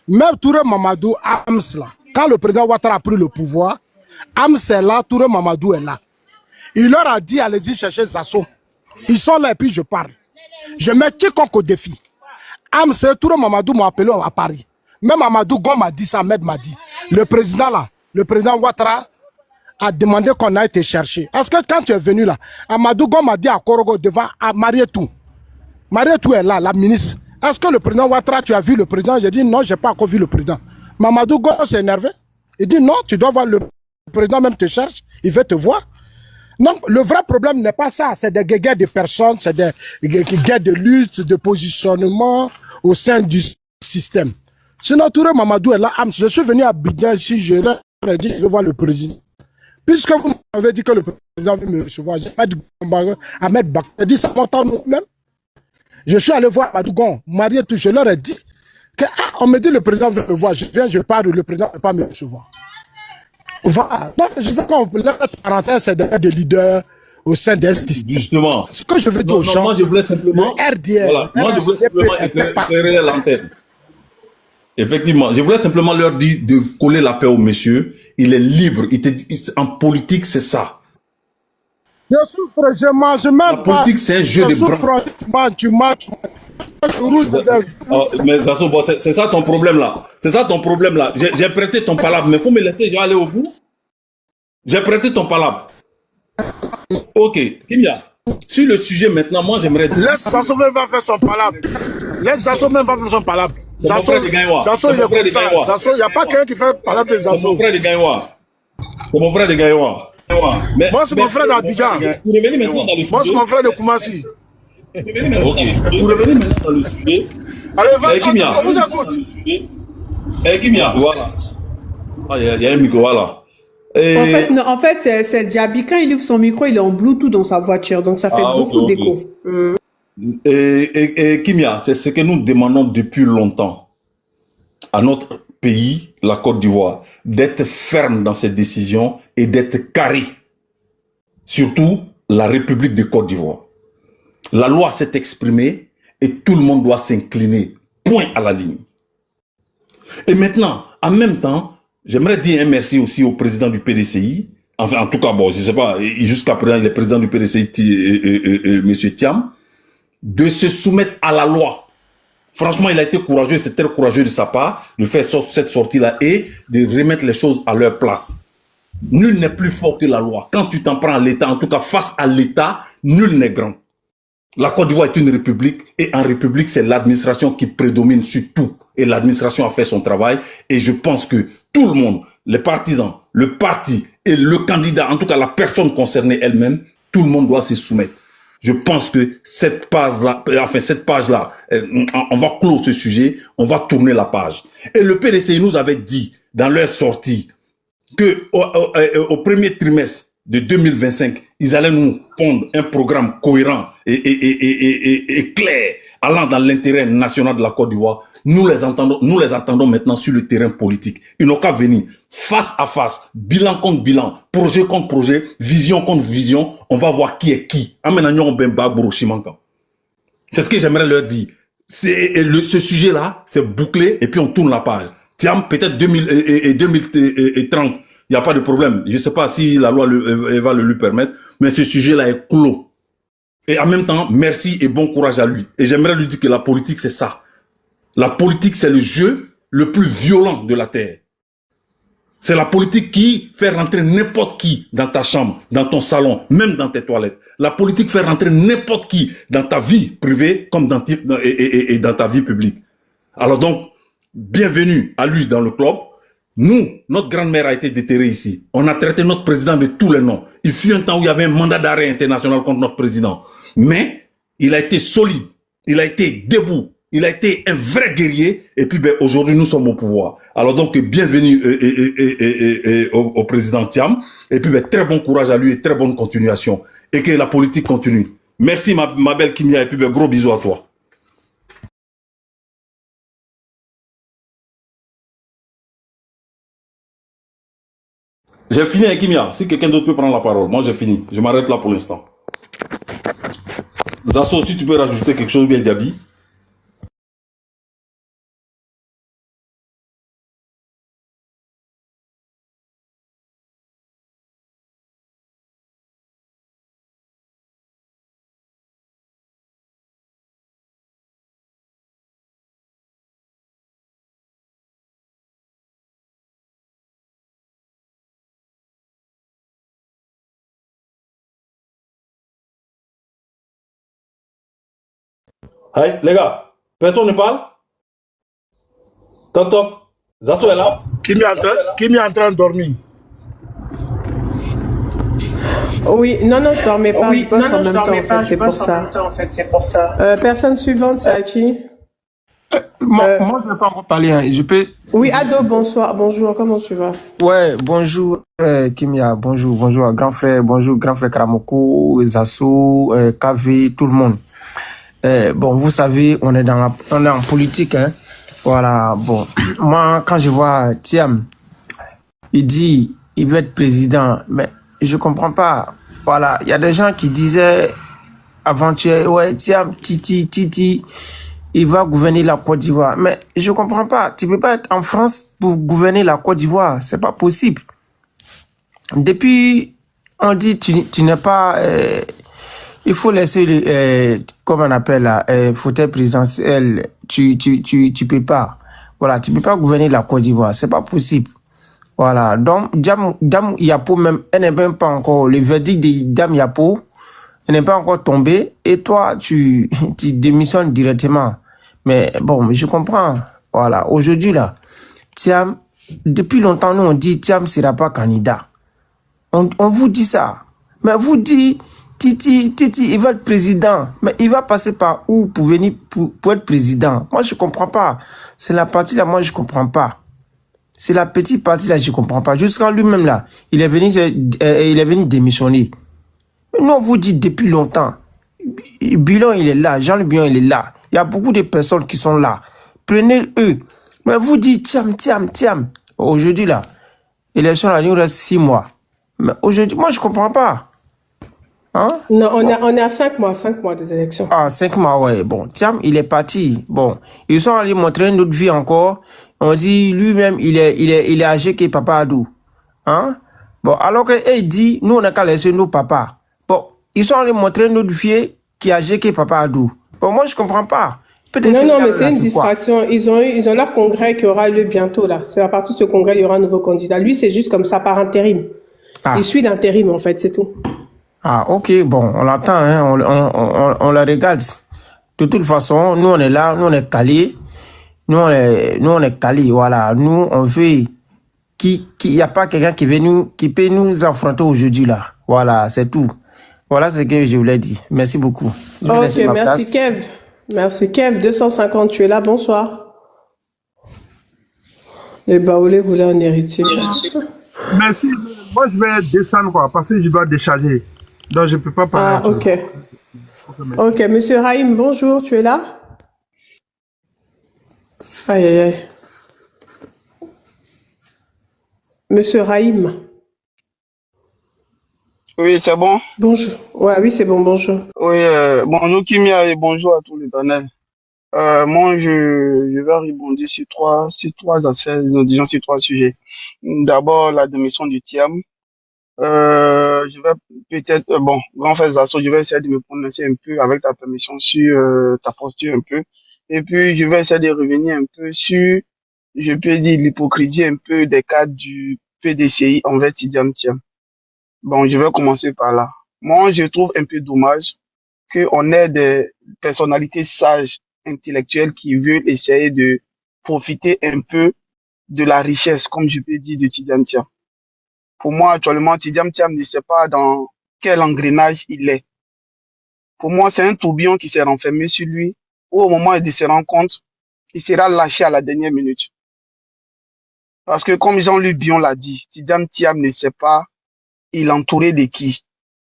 Même Touré Mamadou, Ams là. Quand le président Ouattara a pris le pouvoir, Ams est là, Touré Mamadou est là. Il leur a dit, allez-y chercher Zasso. Ils sont là et puis je parle. Je mets quiconque au défi. Ams, Touré Mamadou m'a appelé à Paris. Même Amadou Gon m'a dit ça, Ahmed m'a dit. Le président là, le président Ouattara a demandé qu'on a été chercher. Est-ce que quand tu es venu là, Amadou Gon m'a dit à Korogo devant Marietou. Marietou est là, la ministre. Est-ce que le président Ouattara, tu as vu le président? J'ai dit non, je n'ai pas encore vu le président. Mamadou Gon s'est énervé. Il dit non, tu dois voir le président, même te cherche, il veut te voir. Non, le vrai problème n'est pas ça, c'est des guerres de personnes, c'est des guerres de lutte, de positionnement au sein du système. Sinon, Touré Mamadou est là. Je suis venu à Abidjan ici, je leur ai dit, je veux voir le président. Puisque vous m'avez dit que le président veut me recevoir, j'ai pas dit Ahmed Bak. J'ai dit ça m'entend nous-mêmes. Je suis allé voir Madougon, Marie et tout, je leur ai dit que, on me dit le président veut me voir, je viens, je parle, le président ne veut pas me recevoir. Voilà. Donc, je veux qu'on leur parenthèse, c'est des leaders au sein des systèmes. Justement. Ce que je veux dire aux gens, moi je voulais simplement, le RDR, voilà, moi je voulais simplement éclairer l'antenne. Effectivement, je voulais simplement leur dire de coller la paix au monsieur. Il est libre. En politique, c'est ça. Je souffre, je mange même pas. La politique, c'est un jeu de bras. Tu manges. Mais Zasso, bon, c'est ça ton problème là. C'est ça ton problème là. J'ai prêté ton palabre, mais faut me laisser, je vais aller au bout. J'ai prêté ton palabre. Ok, Kimia. Sur le sujet maintenant, moi j'aimerais dire... Laisse Zasso même va faire son palabre. Laisse Zasso même va faire son palabre. Zasso, il est comme ça. Zasso, il n'y a pas quelqu'un qui fait palabre de Zasso. C'est mon frère de Gaïwa. C'est mon frère de Gaïwa. Moi, c'est mon frère d'Abidjan. Moi, c'est mon frère de Koumassi. Ok. Pour revenir maintenant dans le sujet. Allez, vas-y, on vous écoute. Kimia, voilà. Il y a un micro, voilà. En fait, c'est Diaby. Quand il ouvre son micro, il est en Bluetooth dans sa voiture, donc ça fait beaucoup d'écho. Et Kimia, c'est ce que nous demandons depuis longtemps à notre pays, la Côte d'Ivoire, d'être ferme dans ses décisions et d'être carré. Surtout la République de Côte d'Ivoire. La loi s'est exprimée et tout le monde doit s'incliner. Point à la ligne. Et maintenant, en même temps, j'aimerais dire un merci aussi au président du PDCI. Enfin, en tout cas, bon, je sais pas, jusqu'à présent, il est président du PDCI, M. Thiam, de se soumettre à la loi. Franchement, il a été courageux, c'est très courageux de sa part, de faire cette sortie-là et de remettre les choses à leur place. Nul n'est plus fort que la loi. Quand tu t'en prends à l'État, en tout cas face à l'État, nul n'est grand. La Côte d'Ivoire est une république et en république, c'est l'administration qui prédomine sur tout. Et l'administration a fait son travail et je pense que tout le monde, les partisans, le parti et le candidat, en tout cas la personne concernée elle-même, tout le monde doit se soumettre. Je pense que cette page-là, on va clore ce sujet, on va tourner la page. Et le PDCI nous avait dit dans leur sortie que au premier trimestre de 2025, ils allaient nous pondre un programme cohérent et clair, allant dans l'intérêt national de la Côte d'Ivoire. Nous les attendons maintenant sur le terrain politique. Ils n'ont qu'à venir face à face, bilan contre bilan, projet contre projet, vision contre vision. On va voir qui est qui. C'est ce que j'aimerais leur dire. Ce sujet-là, c'est bouclé et puis on tourne la page. Tiens, peut-être 2030. Il n'y a pas de problème. Je ne sais pas si la loi va le lui permettre, mais ce sujet-là est clos. Et en même temps, merci et bon courage à lui. Et j'aimerais lui dire que la politique, c'est ça. La politique, c'est le jeu le plus violent de la Terre. C'est la politique qui fait rentrer n'importe qui dans ta chambre, dans ton salon, même dans tes toilettes. La politique fait rentrer n'importe qui dans ta vie privée comme dans ta vie publique. Alors donc, bienvenue à lui dans le club. Nous, notre grand-mère a été déterrée ici. On a traité notre président de tous les noms. Il fut un temps où il y avait un mandat d'arrêt international contre notre président. Mais il a été solide. Il a été debout. Il a été un vrai guerrier. Et puis, ben, aujourd'hui, nous sommes au pouvoir. Alors donc, bienvenue au président Thiam. Et puis, ben, très bon courage à lui et très bonne continuation. Et que la politique continue. Merci, ma belle Kimia. Et puis, ben, gros bisous à toi. J'ai fini avec Kimia. Si quelqu'un d'autre peut prendre la parole. Moi, j'ai fini. Je m'arrête là pour l'instant. Zasso, si tu peux rajouter quelque chose, bien Diaby. Hey, les gars, personne ne parle? Toc toc. Zasso est là? Qui est en train de dormir. Oui, non, je dormais pas. Oui, je bosse en même temps, en fait, c'est pour ça. Personne suivante, c'est à qui? Moi, je ne vais pas encore parler. Hein. Je peux... Oui, Ado, bonsoir. Bonjour, comment tu vas? Ouais, bonjour Kimia, bonjour grand frère Karamoko, Zasso, KV, tout le monde. Bon, vous savez, on est en politique, hein. Voilà, bon. Moi, quand je vois Thiam, il dit, il veut être président, mais je comprends pas. Voilà, il y a des gens qui disaient avant-hier, ouais, Thiam, Titi, il va gouverner la Côte d'Ivoire. Mais je comprends pas. Tu peux pas être en France pour gouverner la Côte d'Ivoire. C'est pas possible. Depuis, on dit, tu n'es pas, il faut laisser comme on appelle là, fauteuil présidentiel. Tu peux pas. Voilà, tu peux pas gouverner la Côte d'Ivoire. C'est pas possible. Voilà. Donc, Dame Yapo même, elle n'est même pas encore, le verdict de Dame Yapo, elle n'est pas encore tombé. Et toi, tu démissionnes directement. Mais bon, je comprends. Voilà. Aujourd'hui là, Thiam, depuis longtemps, nous on dit Thiam sera pas candidat. On vous dit ça. Mais vous dit, Titi, il va être président. Mais il va passer par où pour venir pour être président? Moi, je comprends pas. C'est la partie là, moi, je comprends pas. C'est la petite partie là, je comprends pas. Jusqu'à lui-même là, il est venu démissionner. Nous, on vous dit depuis longtemps. Bilan, il est là. Jean-Luc Bilan, il est là. Il y a beaucoup de personnes qui sont là. Prenez eux. Mais vous dites, Thiam. Aujourd'hui là, l'élection là, il nous reste 6 mois. Mais aujourd'hui, moi, je comprends pas. Hein? Non, on est à 5 mois des élections. Ah, 5 mois, ouais. Bon, Thiam, il est parti. Bon, ils sont allés montrer une autre vie encore. On dit, lui-même, il est âgé que Papa Adou. Hein? Bon, alors qu'il dit, nous, on n'a qu'à laisser nos papas. Bon, ils sont allés montrer une autre vie qui est âgé que Papa Adou. Bon, moi, je comprends pas. Non, mais c'est une distraction. Ils ont leur congrès qui aura lieu bientôt, là. C'est à partir de ce congrès, il y aura un nouveau candidat. Lui, c'est juste comme ça, par intérim. Ah. Il suit l'intérim, en fait, c'est tout. Ah, ok, bon, on l'attend, hein, on la regarde. De toute façon, nous, on est là, nous, on est calés. Nous, on est calés, voilà. Nous, on veut qu'il n'y a pas quelqu'un qui peut nous affronter aujourd'hui, là. Voilà, c'est tout. Voilà ce que je voulais dire. Merci beaucoup. Ok, merci Kev. Merci Kev, 250, tu es là, bonsoir. Les Baoulés voulaient un héritier. Merci. Moi, je vais descendre, quoi, parce que je dois décharger. Donc, je ne peux pas parler. Ah, ok. Ok, monsieur Raïm, bonjour, tu es là? Aïe. Monsieur Raïm. Oui, c'est bon? Bonjour. Ouais, oui, c'est bon, bonjour. Oui, bonjour Kimia et bonjour à tous les panels. Moi, je vais rebondir sur trois aspects, disons sur 3 sujets. D'abord, la démission du Thiam. Je vais peut-être, bon, grand frère Zasso, je vais essayer de me prononcer un peu avec ta permission sur ta posture un peu. Et puis, je vais essayer de revenir un peu sur, je peux dire, l'hypocrisie un peu des cadres du PDCI envers Tidiane Thiam. Bon, je vais commencer par là. Moi, je trouve un peu dommage qu'on ait des personnalités sages, intellectuelles, qui veulent essayer de profiter un peu de la richesse, comme je peux dire, de Tidiane Thiam. Pour moi, actuellement, Tidiane Thiam ne sait pas dans quel engrenage il est. Pour moi, c'est un tourbillon qui s'est renfermé sur lui où au moment de se rendre compte, il sera lâché à la dernière minute. Parce que comme Jean-Luc Bion l'a dit, Tidjam Thiam ne sait pas il est entouré de qui.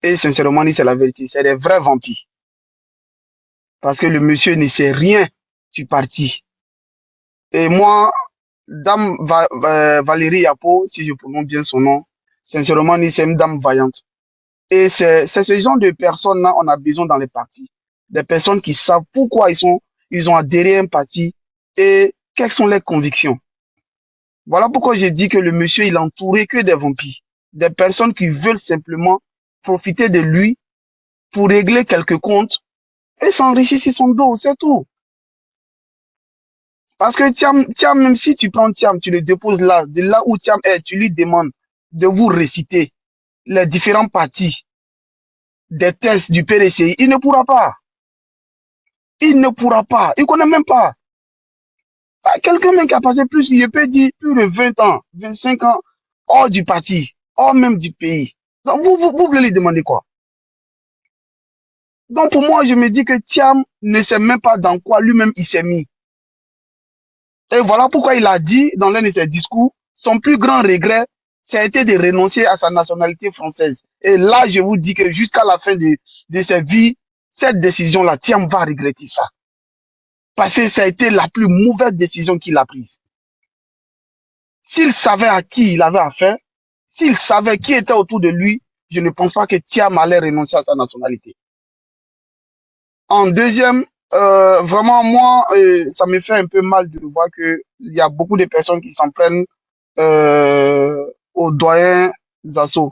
Et sincèrement, c'est la vérité, c'est des vrais vampires. Parce que le monsieur ne sait rien du parti. Et moi, Dame Valérie Yapo, si je prononce bien son nom, sincèrement, c'est une dame vaillante. Et c'est ce genre de personnes-là on a besoin dans les partis. Des personnes qui savent pourquoi ils ont adhéré à un parti et quelles sont leurs convictions. Voilà pourquoi j'ai dit que le monsieur, il est entouré que des vampires. Des personnes qui veulent simplement profiter de lui pour régler quelques comptes et s'enrichir sur son dos, c'est tout. Parce que Thiam, même si tu prends Thiam, tu le déposes là, de là où Thiam est, tu lui demandes de vous réciter les différents partis des tests du PDCI, il ne pourra pas. Il ne pourra pas. Il ne connaît même pas. Quelqu'un même qui a passé plus, je peux dire, plus de 20 ans, 25 ans, hors du parti, hors même du pays. Donc, vous voulez lui demander quoi? Donc, pour moi, je me dis que Thiam ne sait même pas dans quoi lui-même il s'est mis. Et voilà pourquoi il a dit, dans l'un de ses discours, son plus grand regret, ça a été de renoncer à sa nationalité française. Et là, je vous dis que jusqu'à la fin de sa vie, cette décision-là, Thiam va regretter ça. Parce que ça a été la plus mauvaise décision qu'il a prise. S'il savait à qui il avait affaire, s'il savait qui était autour de lui, je ne pense pas que Thiam allait renoncer à sa nationalité. En deuxième, vraiment, moi, ça me fait un peu mal de voir qu'il y a beaucoup de personnes qui s'en prennent au doyen Zasso.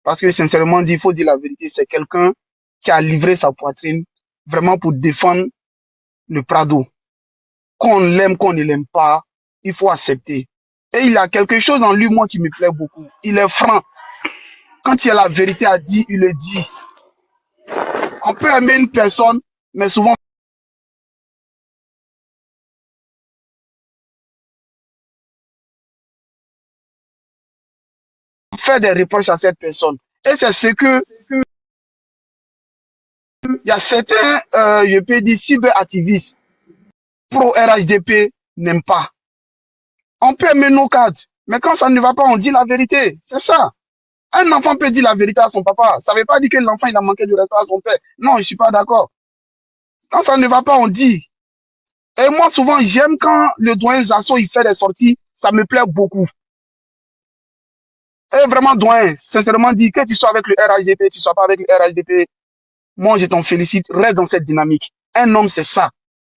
Parce que sincèrement, il faut dire la vérité, c'est quelqu'un qui a livré sa poitrine vraiment pour défendre le Prado. Qu'on l'aime, qu'on ne l'aime pas, il faut accepter. Et il y a quelque chose en lui, moi, qui me plaît beaucoup. Il est franc. Quand il y a la vérité à dire, il le dit. On peut aimer une personne, mais souvent, faire des reproches à cette personne. Et c'est ce que il y a certains, je peux dire, cyberactivistes pro-RHDP n'aiment pas. On peut aimer nos cadres, mais quand ça ne va pas, on dit la vérité. C'est ça. Un enfant peut dire la vérité à son papa. Ça ne veut pas dire que l'enfant il a manqué de respect à son père. Non, je ne suis pas d'accord. Quand ça ne va pas, on dit. Et moi, souvent, j'aime quand le doyen Zasso il fait des sorties. Ça me plaît beaucoup. Et vraiment, doyen, sincèrement dit, que tu sois avec le RHDP, tu ne sois pas avec le RHDP, moi, je t'en félicite. Reste dans cette dynamique. Un homme, c'est ça.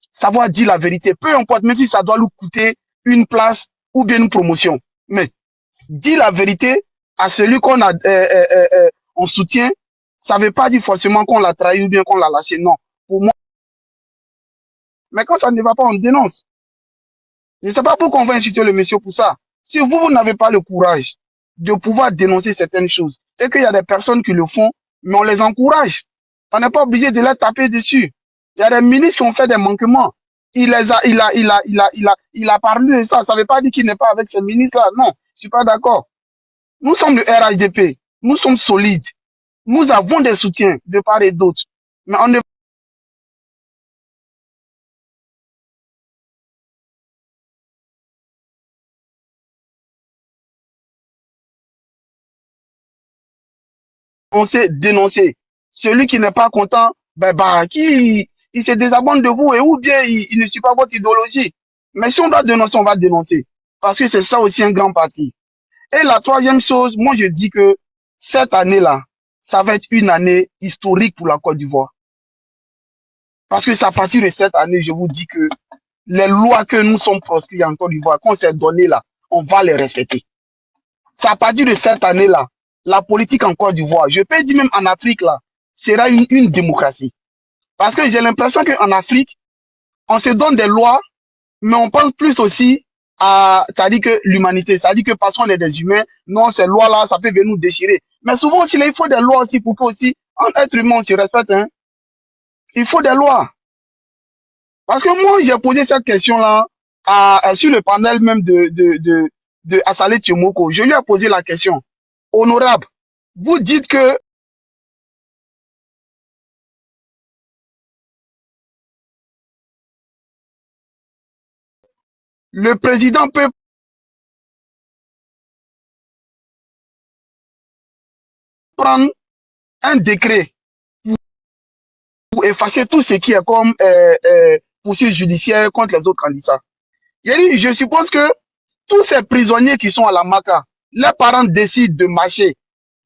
Savoir dire la vérité. Peu importe, même si ça doit lui coûter une place ou bien une promotion. Mais dire la vérité à celui qu'on a, on soutient, ça ne veut pas dire forcément qu'on l'a trahi ou bien qu'on l'a lâché. Non. Pour moi. Mais quand ça ne va pas, on dénonce. Je ne sais pas pourquoi on va insulter le monsieur pour ça. Si vous n'avez pas le courage de pouvoir dénoncer certaines choses et qu'il y a des personnes qui le font, mais on les encourage. On n'est pas obligé de les taper dessus. Il y a des ministres qui ont fait des manquements. Il a parlé de ça. Ça ne veut pas dire qu'il n'est pas avec ces ministres-là. Non, je ne suis pas d'accord. Nous sommes le RHDP. Nous sommes solides. Nous avons des soutiens de part et d'autre. Mais on ne on sait dénoncer. Celui qui n'est pas content, il se désabonne de vous et ou bien il ne suit pas votre idéologie. Mais si on doit dénoncer, on va dénoncer. Parce que c'est ça aussi un grand parti. Et la troisième chose, moi je dis que cette année-là, ça va être une année historique pour la Côte d'Ivoire. Parce que c'est à partir de cette année, je vous dis que les lois que nous sommes proscrits en Côte d'Ivoire, qu'on s'est données là, on va les respecter. C'est à partir de cette année-là, la politique en Côte d'Ivoire, je peux dire même en Afrique là, sera une démocratie. Parce que j'ai l'impression qu'en Afrique, on se donne des lois, mais on pense plus aussi à, c'est-à-dire que l'humanité, c'est-à-dire que parce qu'on est des humains, non, ces lois-là, ça peut venir nous déchirer. Mais souvent aussi, il faut des lois aussi pour que aussi, en être humain, on se respecte. Hein. Il faut des lois. Parce que moi, j'ai posé cette question-là sur le panel même de Assalé Tiomoko. Je lui ai posé la question. Honorable, vous dites que le président peut prendre un décret pour effacer tout ce qui est comme poursuite judiciaire contre les autres candidats. Je suppose que tous ces prisonniers qui sont à la MACA, leurs parents décident de marcher.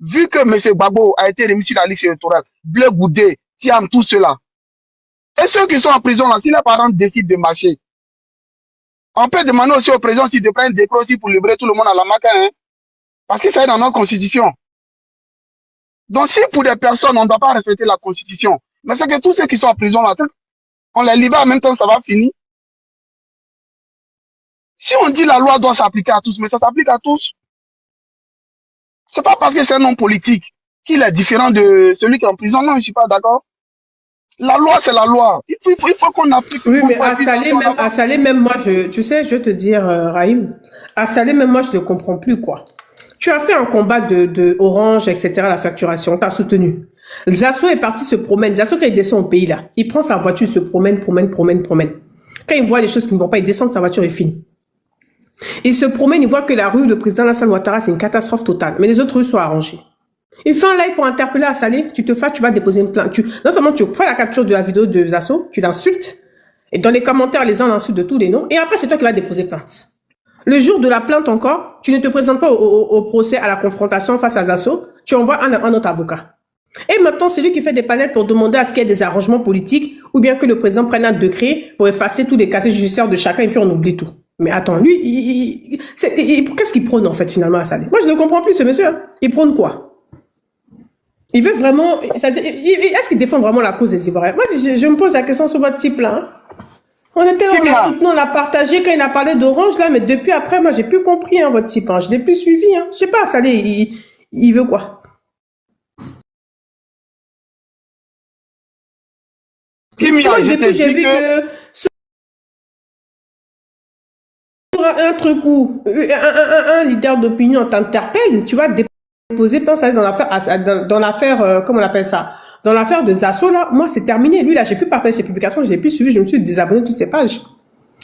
Vu que M. Gbagbo a été remis sur la liste électorale, Blé Goudé, Thiam, tout cela. Et ceux qui sont en prison là, si leurs parents décident de marcher, on peut demander aussi au président s'il prend un décret aussi pour libérer tout le monde à la MACA, hein, parce que ça est dans notre constitution. Donc si pour des personnes, on ne doit pas respecter la constitution, mais c'est que tous ceux qui sont en prison là, on les libère en même temps, ça va finir. Si on dit la loi doit s'appliquer à tous, mais ça s'applique à tous. C'est pas parce que c'est un homme politique qu'il est différent de celui qui est en prison. Non, je suis pas d'accord. La loi, c'est la loi. Il faut qu'on applique. Oui, mais à Salé, même moi, tu sais, je vais te dire, Raïm, à Salé, même moi, je ne comprends plus, quoi. Tu as fait un combat de Orange, etc., la facturation, tu as soutenu. Zasso est parti se promène. Zasso, quand il descend au pays, là, il prend sa voiture, se promène. Quand il voit des choses qui ne vont pas, il descend de sa voiture et finit. Il se promène, il voit que la rue, le président Alassane Ouattara, c'est une catastrophe totale. Mais les autres rues sont arrangées. Il fait un live pour interpeller Assalé, tu vas déposer une plainte. Non seulement tu fais la capture de la vidéo de Zasso, tu l'insultes, et dans les commentaires, les gens l'insultent de tous les noms, et après, c'est toi qui vas déposer plainte. Le jour de la plainte encore, tu ne te présentes pas au procès, à la confrontation face à Zasso, tu envoies un autre avocat. Et maintenant, c'est lui qui fait des panels pour demander à ce qu'il y ait des arrangements politiques, ou bien que le président prenne un décret pour effacer tous les casiers judiciaires de chacun, et puis on oublie tout. Mais attends, lui, qu'est-ce qu'il prône en fait finalement à Salé? Moi, je ne comprends plus ce monsieur. Hein. Il prône quoi? Il veut vraiment... Est-ce qu'il défend vraiment la cause des Ivoiriens? Moi, je me pose la question sur votre type là. Hein. On était là, on l'a partagé quand il a parlé d'Orange là, mais depuis après, moi, j'ai plus compris hein, votre type. Hein. Je l'ai plus suivi. Hein. Je sais pas, Salé, il veut quoi? Moi, depuis, j'ai vu que... un truc où un leader d'opinion t'interpelle, tu vas déposer plainte dans l'affaire, comment on appelle ça, dans l'affaire de Zasso là, moi c'est terminé. Lui là, j'ai plus partagé ses publications, je l'ai plus suivi, je me suis désabonné de toutes ses pages.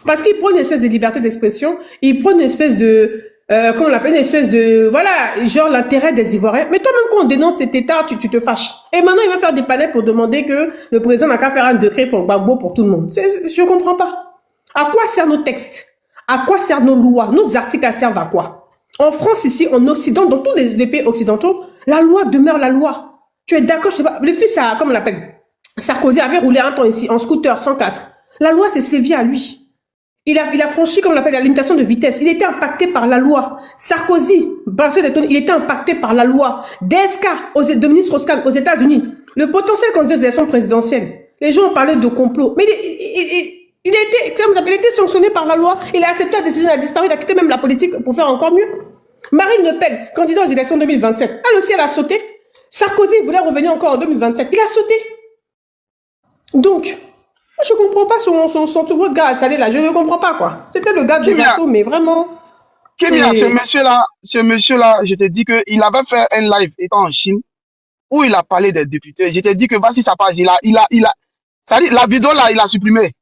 Parce qu'il prône une espèce de liberté d'expression, il prône une espèce de, comment on l'appelle, une espèce de, voilà, genre l'intérêt des Ivoiriens. Mais toi-même quand on dénonce tes tétards, tu te fâches. Et maintenant il va faire des panels pour demander que le président n'a qu'à faire un décret pour Gbagbo pour tout le monde. Je comprends pas. À quoi servent nos textes? À quoi servent nos lois? Nos articles servent à quoi? En France, ici, en Occident, dans tous les pays occidentaux, la loi demeure la loi. Tu es d'accord? Je sais pas. Le fils, comment on l'appelle? Sarkozy avait roulé un temps ici, en scooter, sans casque. La loi s'est sévie à lui. Il a franchi, comme on l'appelle, la limitation de vitesse. Il était impacté par la loi. Sarkozy, il était impacté par la loi. DSK, de ministre Oscar, aux États-Unis. Le potentiel candidat aux élections présidentielles. Les gens ont parlé de complot. Mais il a été sanctionné par la loi. Il a accepté la décision, il a disparu, il a quitté même la politique pour faire encore mieux. Marine Le Pen, candidat aux élections 2027, elle aussi, elle a sauté. Sarkozy voulait revenir encore en 2027. Il a sauté. Donc, je ne comprends pas son tout gars à Salé là. Je ne comprends pas, quoi. C'était le gars de Zasso, mais vraiment... Kémia, ce monsieur-là, je te dis qu'il avait fait un live étant en Chine où il a parlé des députés. Je te dis que voici sa page. Ça dit, la vidéo là, il a supprimé.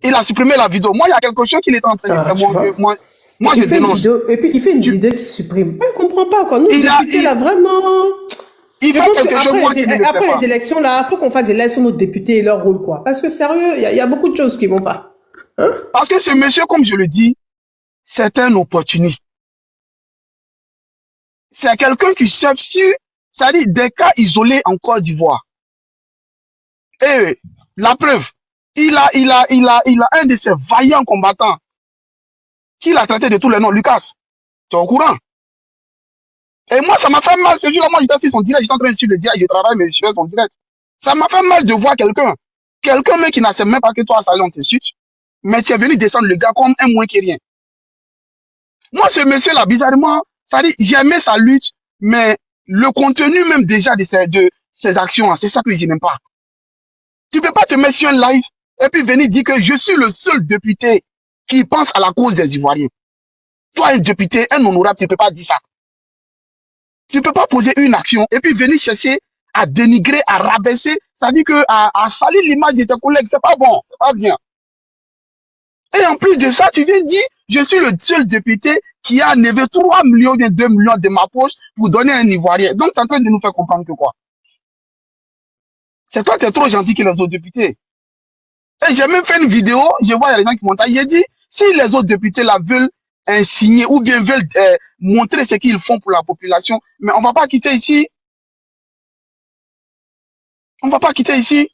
Il a supprimé la vidéo. Moi, il y a quelque chose qu'il est en train de faire. Moi, je dénonce. Et puis, il fait une vidéo qui supprime. Je ne comprends pas, quoi. Nous, les députés, là, vraiment... Il fait quelque chose, moi, qui ne le fait pas. Après les élections, là, il faut qu'on fasse des élections sur nos députés et leur rôle, quoi. Parce que, sérieux, il y a beaucoup de choses qui ne vont pas. Hein? Parce que ce monsieur, comme je le dis, c'est un opportuniste. C'est quelqu'un qui cherche sur, c'est-à-dire des cas isolés en Côte d'Ivoire. Et la preuve, il a un de ses vaillants combattants qu'il a traité de tous les noms, Lucas. Tu es au courant? Et moi, ça m'a fait mal. Ce jour-là, moi, j'étais sur son direct, j'étais en train de suivre le direct, je travaille, mais je suis sur son direct. Ça m'a fait mal de voir quelqu'un même qui n'accepte même pas que toi, ça on t'insulte, mais tu es venu descendre le gars comme un moins que rien. Moi, ce monsieur-là, bizarrement, ça dit, j'aimais sa lutte, mais le contenu même déjà de ses actions, c'est ça que je n'aime pas. Tu peux pas te mettre sur un live et puis venir dire que je suis le seul député qui pense à la cause des Ivoiriens. Toi, un député, un honorable, tu peux pas dire ça. Tu peux pas poser une action et puis venir chercher à dénigrer, à rabaisser, ça dit que à salir l'image de tes collègues, c'est pas bon, c'est pas bien. Et en plus de ça, tu viens dire, je suis le seul député qui a enlevé 3 millions ou 2 millions de ma poche pour donner un Ivoirien. Donc, tu es en train de nous faire comprendre que quoi? C'est toi, tu es trop gentil que les autres députés. Et j'ai même fait une vidéo, je vois, il y a des gens qui m'ont dit, j'ai dit, si les autres députés là veulent insigner ou bien veulent montrer ce qu'ils font pour la population, mais on va pas quitter ici. On va pas quitter ici.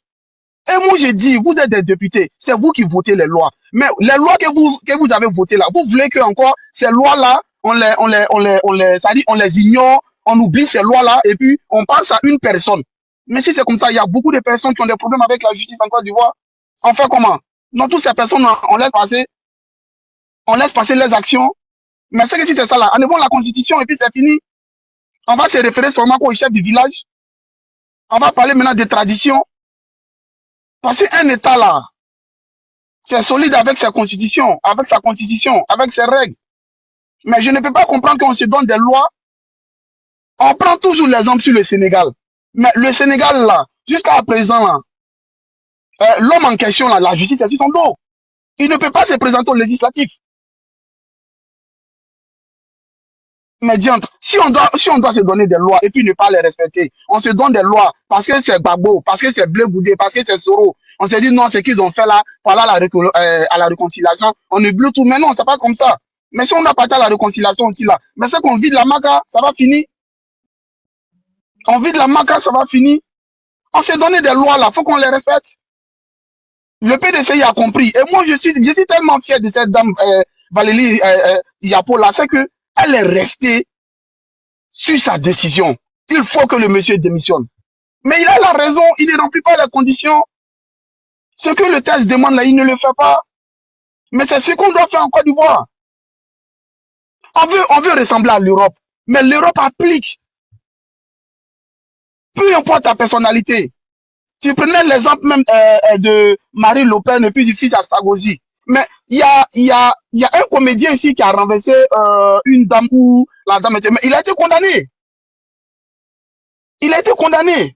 Et moi, j'ai dit, vous êtes des députés, c'est vous qui votez les lois. Mais les lois que vous avez votées là, vous voulez que encore ces lois-là, on les ignore, on oublie ces lois-là, et puis on pense à une personne. Mais si c'est comme ça, il y a beaucoup de personnes qui ont des problèmes avec la justice en Côte d'Ivoire. On fait comment? Non, toutes ces personnes, on laisse passer les actions. Mais c'est que si c'est ça là, enlevons la constitution et puis c'est fini. On va se référer seulement au chef du village. On va parler maintenant des traditions. Parce qu'un État là, c'est solide avec sa constitution, avec ses règles. Mais je ne peux pas comprendre qu'on se donne des lois. On prend toujours l'exemple sur le Sénégal. Mais le Sénégal là, jusqu'à présent là, l'homme en question là, la justice est sur son dos. Il ne peut pas se présenter au législatif. Mais diantre, si on doit se donner des lois et puis ne pas les respecter, on se donne des lois parce que c'est Gbagbo, parce que c'est Blé Goudé, parce que c'est Soro. On se dit non, ce qu'ils ont fait là, voilà à la réconciliation, on oublie tout. Mais non, c'est pas comme ça. Mais si on a parti à la réconciliation aussi là, mais c'est qu'on vide la maca, ça va finir. On vide la maca, ça va finir. On s'est donné des lois là, faut qu'on les respecte. Le PDCI a compris. Et moi, je suis tellement fier de cette dame, Valérie Yapo là, c'est que elle est restée sur sa décision. Il faut que le monsieur démissionne. Mais il a la raison, il ne remplit pas les conditions. Ce que le texte demande là, il ne le fait pas. Mais c'est ce qu'on doit faire en Côte d'Ivoire. On veut ressembler à l'Europe. Mais l'Europe applique. Peu importe ta personnalité. Tu prenais l'exemple même de Marine Le Pen et puis du fils à Sarkozy. Mais il y a un comédien ici qui a renversé une dame où la dame était... Mais il a été condamné. Il a été condamné.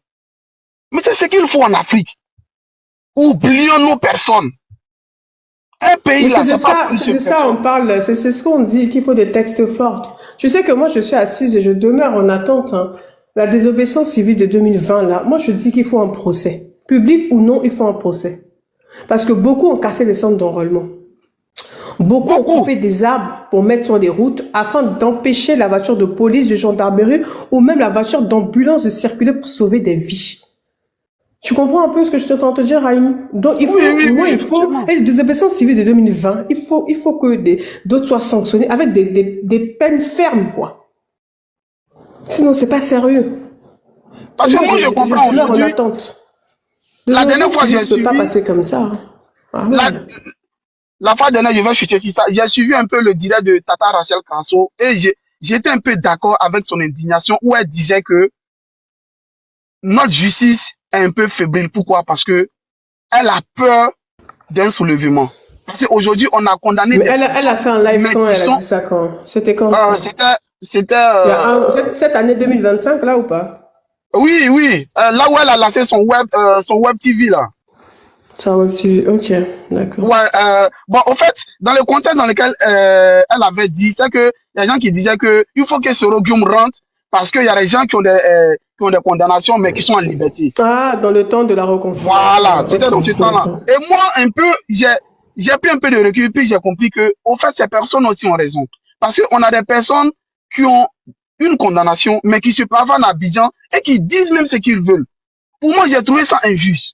Mais c'est ce qu'il faut en Afrique. Oublions nos personnes. Un pays là, c'est de ça on parle, c'est ce qu'on dit, qu'il faut des textes forts. Tu sais que moi je suis assise et je demeure en attente. Hein. La désobéissance civile de 2020 là, moi je dis qu'il faut un procès. Public ou non, il faut un procès. Parce que beaucoup ont cassé les centres d'enrôlement. Beaucoup ont coupé des arbres pour mettre sur les routes afin d'empêcher la voiture de police, de gendarmerie ou même la voiture d'ambulance de circuler pour sauver des vies. Tu comprends un peu ce que je t'entends te dire, Raïm? Donc, il faut, il faut, et les désobéissances civiles de 2020, il faut que d'autres soient sanctionnés avec des peines fermes, quoi. Sinon, c'est pas sérieux. Parce que moi, je comprends aujourd'hui. En attente. La dernière fois, j'ai suivi. Ça peut pas passer comme ça. Ah, ouais. La fois dernière, je vais chuter sur ça. J'ai suivi un peu le direct de Tata Rachel Kanso et j'étais un peu d'accord avec son indignation où elle disait que notre justice est un peu fébrile. Pourquoi? Parce que elle a peur d'un soulèvement. Parce qu'aujourd'hui, on a condamné. Mais elle a fait un live quand elle a dit ça quand? C'était quand? C'était. Cette année 2025 là ou pas? Oui. Là où elle a lancé son web TV là. Son web TV, ok, d'accord. Ouais. Bon, en fait, dans le contexte dans lequel elle avait dit, c'est que il y a des gens qui disaient que il faut que Soro Guillaume rentre parce qu'il y a des gens qui ont des condamnations mais qui sont en liberté. Ah, dans le temps de la réconciliation. Voilà, c'était dans ce temps-là. Et moi, un peu, j'ai pris un peu de recul puis j'ai compris que, au fait, ces personnes aussi ont raison. Parce qu'on a des personnes qui ont une condamnation, mais qui se pavanent à Abidjan et qui disent même ce qu'ils veulent. Pour moi, j'ai trouvé ça injuste.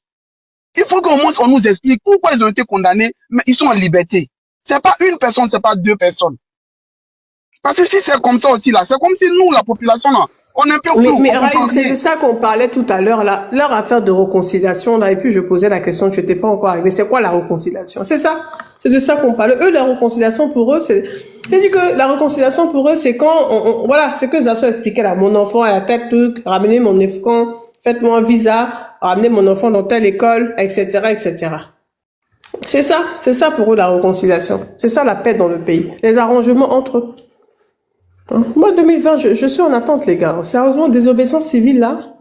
Il faut qu'au moins on nous explique pourquoi ils ont été condamnés, mais ils sont en liberté. C'est pas une personne, c'est pas deux personnes. Parce que si c'est comme ça aussi là, c'est comme si nous, la population là, on est un peu flou. Mais c'est de ça qu'on parlait tout à l'heure là, leur affaire de réconciliation là, et puis je posais la question, tu n'étais pas encore arrivé. C'est quoi la réconciliation? C'est ça. C'est de ça qu'on parle. Eux, la réconciliation pour eux, c'est... Je dis que la réconciliation pour eux, c'est quand voilà, ce que Zasso expliquait là, mon enfant a tel truc, ramenez mon enfant, faites-moi un visa, ramenez mon enfant dans telle école, etc., etc. C'est ça pour eux la réconciliation. C'est ça la paix dans le pays. Les arrangements entre eux. Hein? Moi, 2020, je suis en attente, les gars. Sérieusement, désobéissance civile là,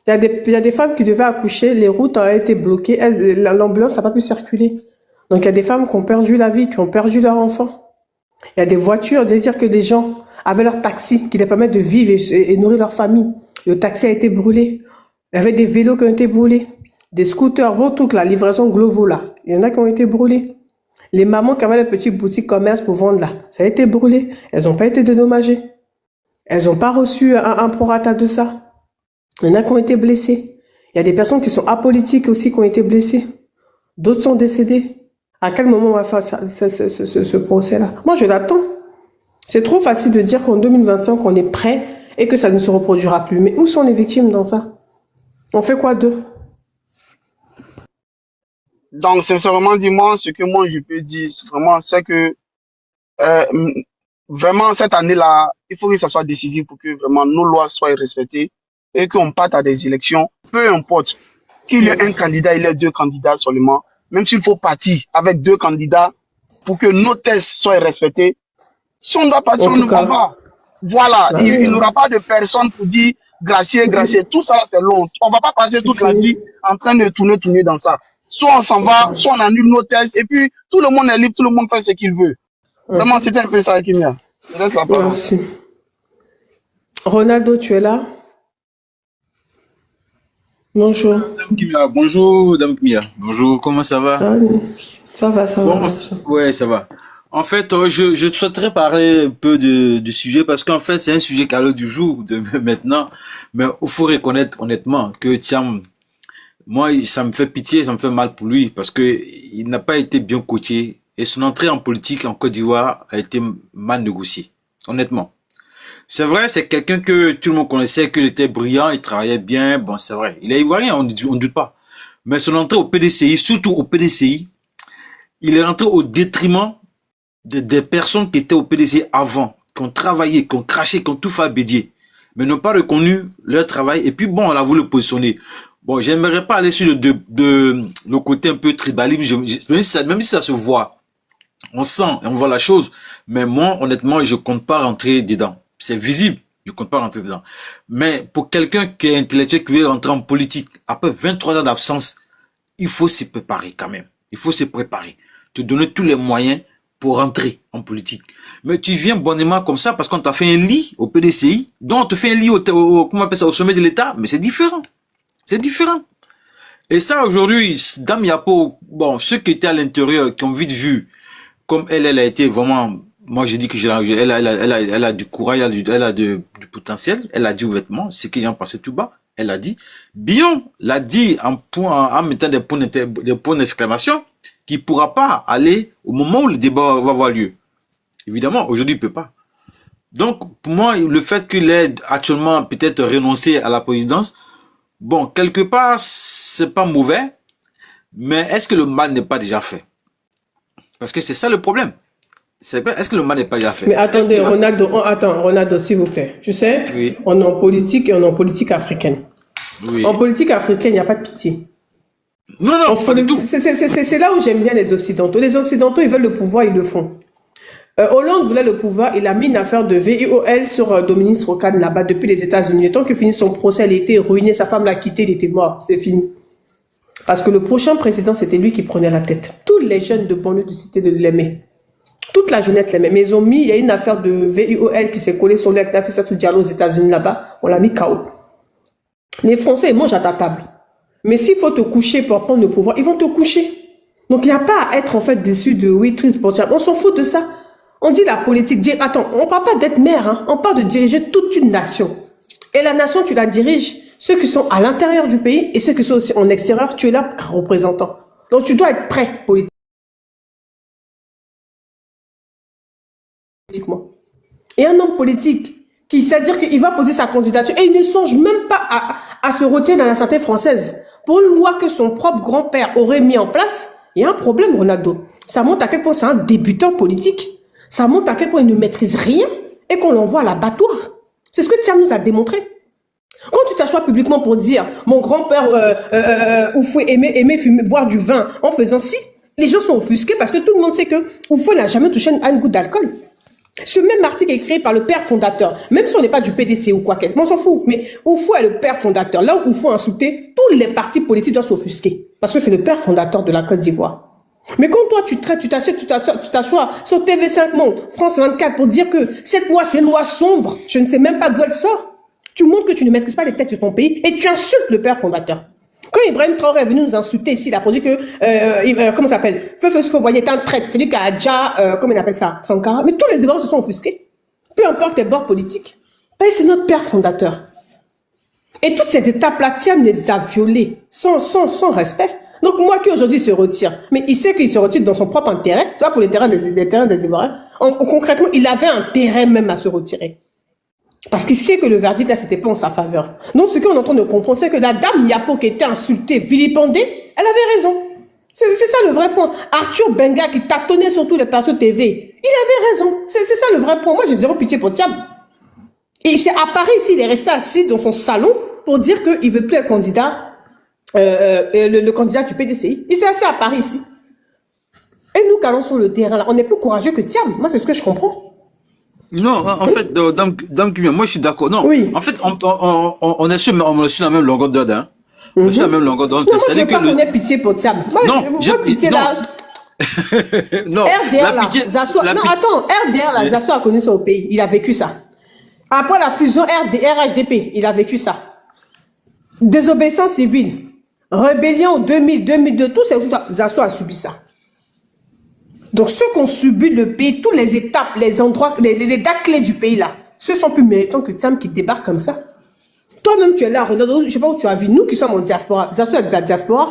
il y a des femmes qui devaient accoucher, les routes ont été bloquées, l'ambulance n'a pas pu circuler. Donc il y a des femmes qui ont perdu la vie, qui ont perdu leur enfant. Il y a des voitures, c'est-à-dire que des gens avaient leur taxi qui les permettent de vivre et nourrir leur famille. Le taxi a été brûlé. Il y avait des vélos qui ont été brûlés. Des scooters, Vautouk, la livraison Glovo là. Il y en a qui ont été brûlés. Les mamans qui avaient les petites boutiques commerce pour vendre là, ça a été brûlé. Elles n'ont pas été dédommagées. Elles n'ont pas reçu un prorata de ça. Il y en a qui ont été blessés. Il y a des personnes qui sont apolitiques aussi qui ont été blessées. D'autres sont décédés. À quel moment on va faire ce procès-là? Moi, je l'attends. C'est trop facile de dire qu'en 2025, on est prêt et que ça ne se reproduira plus. Mais où sont les victimes dans ça? On fait quoi d'eux? Donc, sincèrement, dis-moi, ce que moi je peux dire, vraiment, c'est que vraiment, cette année-là, il faut que ça soit décisif pour que vraiment nos lois soient respectées et qu'on parte à des élections, peu importe qu'il y ait un candidat, il y ait deux candidats seulement, même s'il faut partir avec deux candidats pour que nos tests soient respectés. Si on doit partir, on ne va pas. Voilà, il n'y aura pas de personne pour dire gracier, gracier. Tout ça, c'est long. On ne va pas passer toute la vie en train de tourner dans ça. Soit on s'en va, soit on annule nos tests, et puis tout le monde est libre, tout le monde fait ce qu'il veut. Vraiment, c'était un peu ça, Kimia. Merci. Ronaldo, tu es là? Bonjour. Dame Kimia, bonjour, Dame Kimia. Bonjour, comment ça va? Salut. Ça va, ça va. Ouais, ça va. En fait, je souhaiterais parler un peu du sujet parce qu'en fait, c'est un sujet qui a l'heure du jour de maintenant. Mais il faut reconnaître honnêtement que Thiam, moi, ça me fait pitié, ça me fait mal pour lui parce que il n'a pas été bien coaché et son entrée en politique en Côte d'Ivoire a été mal négociée. Honnêtement. C'est vrai, c'est quelqu'un que tout le monde connaissait, qu'il était brillant, il travaillait bien. Bon, c'est vrai. Il est ivoirien, on ne doute pas. Mais son entrée au PDCI, surtout au PDCI, il est rentré au détriment des personnes qui étaient au PDCI avant, qui ont travaillé, qui ont craché, qui ont tout fait à Bédier, mais n'ont pas reconnu leur travail. Et puis bon, on a voulu le positionner. Bon, j'aimerais pas aller sur le côté un peu tribalisme, même si ça se voit. On sent et on voit la chose. Mais moi, honnêtement, je compte pas rentrer dedans. C'est visible. Je compte pas rentrer dedans. Mais pour quelqu'un qui est intellectuel, qui veut rentrer en politique, après 23 ans d'absence, il faut se préparer quand même. Il faut se préparer. Te donner tous les moyens pour rentrer en politique. Mais tu viens bonnement comme ça parce qu'on t'a fait un lit au PDCI, donc on te fait un lit comment on appelle ça, au sommet de l'État, mais c'est différent. C'est différent. Et ça, aujourd'hui, Dame Yapo, bon, ceux qui étaient à l'intérieur, qui ont vite vu, comme elle a été vraiment, moi j'ai dit que elle a du courage, elle a du potentiel, elle a dit ouvertement, ce qui est passé tout bas, elle a dit. Bion l'a dit en mettant des points d'exclamation, qui pourra pas aller au moment où le débat va avoir lieu. Évidemment, aujourd'hui, il peut pas. Donc, pour moi, le fait qu'il ait actuellement peut-être renoncé à la présidence, bon, quelque part, c'est pas mauvais, mais est-ce que le mal n'est pas déjà fait? Parce que c'est ça le problème. Est-ce que le mal n'est pas déjà fait? Mais attendez, Ronaldo, s'il vous plaît. Tu sais, oui. On est en politique et on est en politique africaine. Oui. En politique africaine, il n'y a pas de pitié. Non, pas du tout. C'est là où j'aime bien les Occidentaux. Les Occidentaux, ils veulent le pouvoir, ils le font. Hollande voulait le pouvoir, il a mis une affaire de VIOL sur Dominique Strauss-Kahn là-bas depuis les États-Unis. Tant que finit son procès, elle a été ruinée, sa femme l'a quitté, il était mort, c'est fini. Parce que le prochain président, c'était lui qui prenait la tête. Tous les jeunes de banlieue de cité de l'aimaient. Toute la jeunesse l'aimait. Mais ils ont mis, il y a une affaire de VIOL qui s'est collée sur lui avec la fille sous dialogue aux États-Unis là-bas, on l'a mis KO. Les Français, ils mangent à ta table. Mais s'il faut te coucher pour prendre le pouvoir, ils vont te coucher. Donc, il n'y a pas à être en fait déçu de oui, triste, pour ça. On s'en fout de ça. On dit la politique. Attends, on ne parle pas d'être maire. Hein. On parle de diriger toute une nation. Et la nation, tu la diriges. Ceux qui sont à l'intérieur du pays et ceux qui sont aussi en extérieur, tu es là représentant. Donc, tu dois être prêt politiquement. Et un homme politique, c'est-à-dire qu'il va poser sa candidature et il ne songe même pas à se retirer dans la santé française. Pour une loi que son propre grand-père aurait mis en place, il y a un problème, Ronaldo. Ça montre à quel point c'est un débutant politique. Ça montre à quel point il ne maîtrise rien et qu'on l'envoie à l'abattoir. C'est ce que Thiam nous a démontré. Quand tu t'assois publiquement pour dire « Mon grand-père Oufoué aimait fumer, boire du vin en faisant ci », les gens sont offusqués parce que tout le monde sait que Oufoué n'a jamais touché à une goutte d'alcool. Ce même article est créé par le père fondateur, même si on n'est pas du PDC ou quoi qu'est-ce, on s'en fout. Mais Oufoué est le père fondateur. Là où Oufoué a insulté, tous les partis politiques doivent s'offusquer parce que c'est le père fondateur de la Côte d'Ivoire. Mais quand toi, tu t'assois sur TV5 Monde, France 24 pour dire que cette loi, c'est une loi sombre, je ne sais même pas d'où elle sort. Tu montres que tu ne maîtrises pas les textes de ton pays et tu insultes le père fondateur. Quand Ibrahim Traoré est venu nous insulter ici, il a dit que, comment ça s'appelle, Feu Foboigné est un traître, c'est lui qui a déjà, comment il appelle ça, Sankara. Mais tous les Ivoiriens se sont offusqués. Peu importe tes bords politiques. C'est notre père fondateur. Et toutes ces étapes-là, Thiam les a violées, sans respect. Donc moi qui aujourd'hui se retire, mais il sait qu'il se retire dans son propre intérêt, c'est pas pour les terrains des Ivoiriens. Concrètement, il avait intérêt même à se retirer. Parce qu'il sait que le verdict là, c'était pas en sa faveur. Donc ce qu'on est en train de comprendre, c'est que la dame Yapo qui était insultée, vilipendée, elle avait raison. C'est ça le vrai point. Arthur Benga qui tâtonnait sur tous les plateaux TV, il avait raison. C'est ça le vrai point. Moi j'ai zéro pitié pour Thiam. Et c'est à Paris ici, il est resté assis dans son salon pour dire qu'il veut plus être candidat, le candidat du PDCI. Il s'est assis à Paris ici. Et nous qui allons sur le terrain là, on est plus courageux que Thiam. Moi c'est ce que je comprends. Non, en fait, Dame Kimia, moi je suis d'accord. Non, oui. En fait, on est sur la même longueur d'onde, hein. On est sur la même longueur d'onde. Non, je ne veux pas qu'on ait pitié pour Thiam. Non, j'ai pitié là. Non, RDR là, Zasso. Non, attends, RDR là, Zasso a connu ça au pays. Il a vécu ça. Après la fusion RHDP, il a vécu ça. Désobéissance civile, rébellion 2000, 2002, tout ça, Zasso a subi ça. Donc ceux qui ont subi le pays, toutes les étapes, les endroits, les dates clés du pays là, ceux sont plus méritants que Thiam qui débarque comme ça. Toi-même tu es là, Renaud, je ne sais pas où tu as vu, nous qui sommes en diaspora, Zasso est de la diaspora,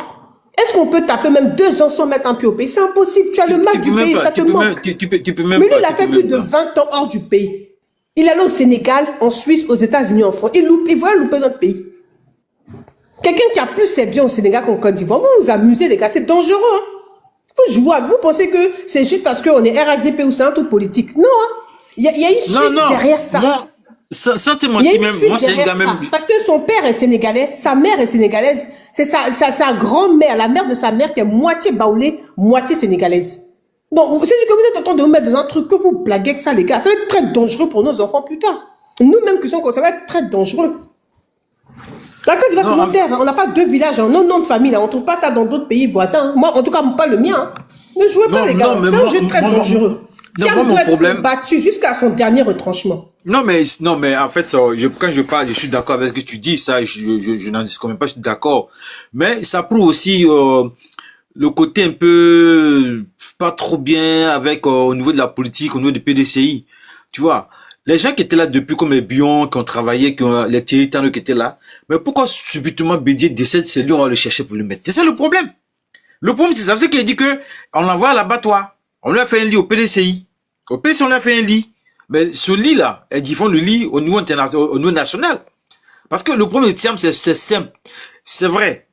est-ce qu'on peut taper même 2 ans sans mettre un pied au pays? C'est impossible, tu as le mal du pays, ça te manque. Mais lui, il a fait plus de 20 ans hors du pays. Il est allé au Sénégal, en Suisse, aux États-Unis, en France. Il va louper notre pays. Quelqu'un qui a plus ses biens au Sénégal qu'en Côte d'Ivoire, vous vous amusez les gars, c'est dangereux. Hein? Faut jouer. Vous pensez que c'est juste parce qu'on est RHDP ou c'est un truc politique? Non, hein? Il y a une suite derrière ça. Moi, sans te mentir même, moi c'est une gars même. Parce que son père est sénégalais, sa mère est sénégalaise, c'est sa grand-mère, la mère de sa mère qui est moitié baoulée, moitié sénégalaise. Donc, c'est que vous êtes en train de vous mettre dans un truc que vous blaguez avec ça, les gars. Ça va être très dangereux pour nos enfants plus tard. Nous-mêmes qui sommes comme ça, va être très dangereux. Là, quand tu vas sur nos terres, on n'a pas 2 villages, nos noms de famille, là. On ne trouve pas ça dans d'autres pays voisins. Moi, en tout cas, pas le mien. Hein. Ne jouez pas, les gars. C'est un jeu très dangereux. Thiam doit être battu jusqu'à son dernier retranchement. Non, mais en fait, quand je parle, je suis d'accord avec ce que tu dis, ça, je n'en dis quand même pas, je suis d'accord. Mais ça prouve aussi, le côté un peu pas trop bien avec au niveau de la politique, au niveau du PDCI. Tu vois, les gens qui étaient là depuis comme les Bion, qui ont travaillé, les Thierry Tano qui étaient là, mais pourquoi subitement Bédier décède, c'est lui, on va le chercher pour le mettre. C'est ça le problème. Le problème, c'est ça. C'est qu'il a dit que on l'envoie à l'abattoir. On lui a fait un lit au PDCI. Au PDCI, on lui a fait un lit. Mais ce lit-là, ils font le lit au niveau international, au niveau national. Parce que le problème de Thiam, c'est simple. C'est vrai,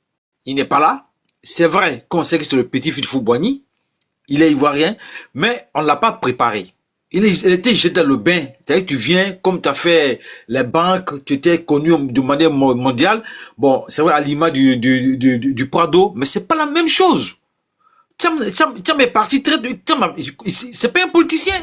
il n'est pas là. C'est vrai qu'on sait que c'est le petit fils de Foboigny, il est ivoirien, mais on ne l'a pas préparé. Il était jeté dans le bain. C'est-à-dire que tu viens, comme tu as fait les banques, tu étais connu de manière mondiale. Bon, c'est vrai, à l'image du Prado, mais c'est pas la même chose. Thiam est parti c'est pas un politicien.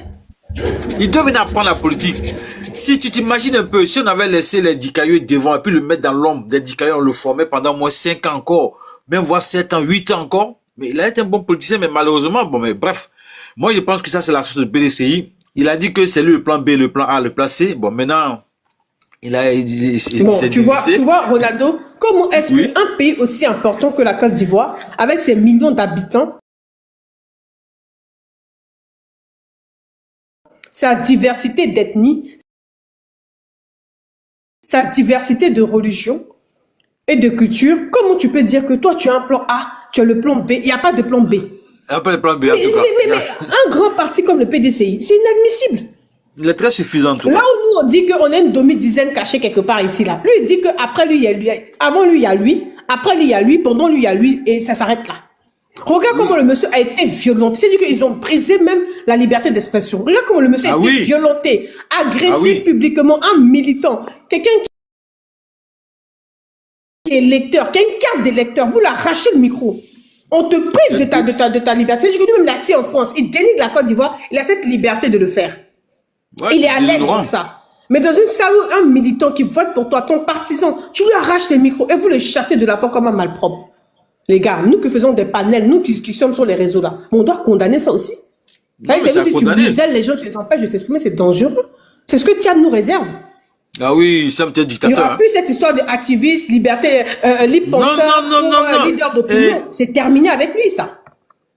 Il doit venir apprendre la politique. Si tu t'imagines un peu, si on avait laissé les Dikayo devant et puis le mettre dans l'ombre des Dikayo, on le formait pendant au moins 5 ans encore, même voire 7 ans, 8 ans encore. Mais il a été un bon politicien, mais malheureusement, bon, mais bref. Moi, je pense que ça, c'est la source de PDCI. Il a dit que c'est lui le plan B, le plan A, le plan C. Bon, maintenant, tu vois, Ronaldo, comment est-ce qu'un pays aussi important que la Côte d'Ivoire, avec ses millions d'habitants, sa diversité d'ethnie, sa diversité de religion et de culture, comment tu peux dire que toi, tu as un plan A, tu as le plan B, il n'y a pas de plan B? Il n'y a pas de plan B, en tout cas. Mais un grand parti comme le PDCI, c'est inadmissible. Il est très suffisant, en tout cas. Là où nous, on dit qu'on a une demi-dizaine cachée quelque part ici, là. Lui, il dit qu'après lui, il y a lui. Avant lui, il y a lui. Après lui, il y a lui. Pendant lui, il y a lui. Et ça s'arrête là. Regarde comment le monsieur a été violenté. C'est-à-dire qu'ils ont brisé même la liberté d'expression. Regarde comment le monsieur a été violenté, agressé publiquement, un militant. Quelqu'un qui est lecteur, qui a une carte d'électeur. Vous l'arrachez le micro. On te prive de ta liberté. C'est-à-dire que lui-même, il a assis en France. Il dénigre la Côte d'Ivoire. Il a cette liberté de le faire. Ouais, il est à l'aise pour ça. Mais dans une salle où un militant qui vote pour toi, ton partisan, tu lui arraches le micro et vous le chassez de la porte comme un malpropre. Les gars, nous qui faisons des panels, nous qui sommes sur les réseaux là, on doit condamner ça aussi. Non, mais c'est à tu condamner. muselles les gens, tu les empêches de s'exprimer, c'est dangereux. C'est ce que Thiam nous réserve. Ah oui, ça peut être Il n'y dictateur. aura plus cette histoire d'activiste, liberté, libre penseur, non. leader d'opinion. C'est terminé avec lui, ça.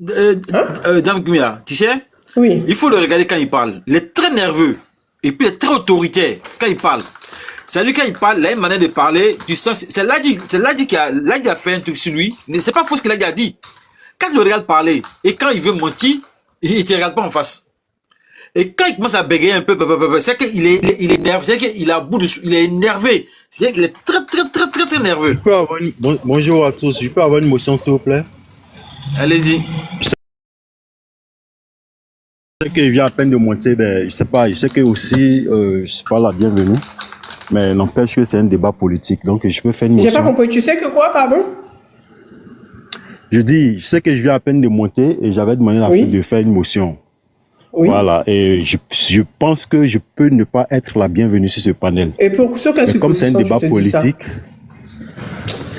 Dame Gumia, tu sais, oui. Il faut le regarder quand il parle. Il est très nerveux. Et puis il est très autoritaire quand il parle. C'est lui quand il parle, il a une manière de parler. Tu sens, c'est Ladji qui a fait un truc sur lui. Mais c'est pas faux ce qu'il a dit. Quand tu le regardes parler, et quand il veut mentir, il te regarde pas en face. Et quand il commence à bégayer un peu, c'est qu'il est énervé, c'est qu'il a bout de, il est énervé. C'est qu'il est très nerveux. Bonjour à tous, je peux avoir une motion s'il vous plaît? Allez-y. Je sais qu'il vient à peine de monter, ben, je sais pas, je sais que aussi, je suis pas la bienvenue, mais n'empêche que c'est un débat politique, donc je peux faire une motion. J'ai pas compris, tu sais que quoi, pardon? Je dis, je sais que je viens à peine de monter et j'avais demandé à la fille de faire une motion. Oui. Voilà, et je pense que je peux ne pas être la bienvenue sur ce panel. Et pour ceux qui comme c'est un débat politique,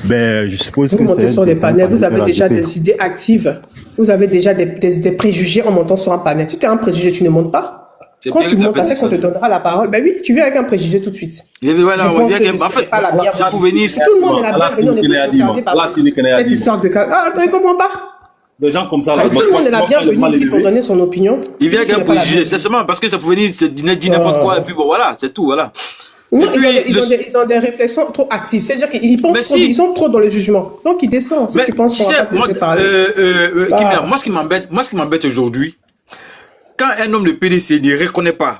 ben, je suppose vous que montez sur des panels, vous avez déjà RDP. des idées actives, vous avez déjà des préjugés en montant sur un panel. Si tu as un préjugé, tu ne montes pas. Quand tu montes, c'est qu'on te donnera la parole. Ben oui, tu viens avec un préjugé tout de suite. Voilà, on dirait qu'en fait, ça faut venir. Tout le monde est la bienvenue, on est concerné par cette histoire de cas. Ah, tu ne comprends pas? Des gens comme ça, tout le monde est la bienvenue ici pour donner son opinion. Il vient avec un préjugé, c'est seulement parce que ça pouvait venir dire n'importe quoi, et puis bon, voilà, c'est tout, voilà. Non, ils ont des réflexions trop actives. C'est-à-dire qu'ils pensent trop, ils sont trop dans le jugement. Donc ils descendent. Mais tu penses tu sais, moi, ce qui m'embête aujourd'hui, quand un homme de PDC ne reconnaît pas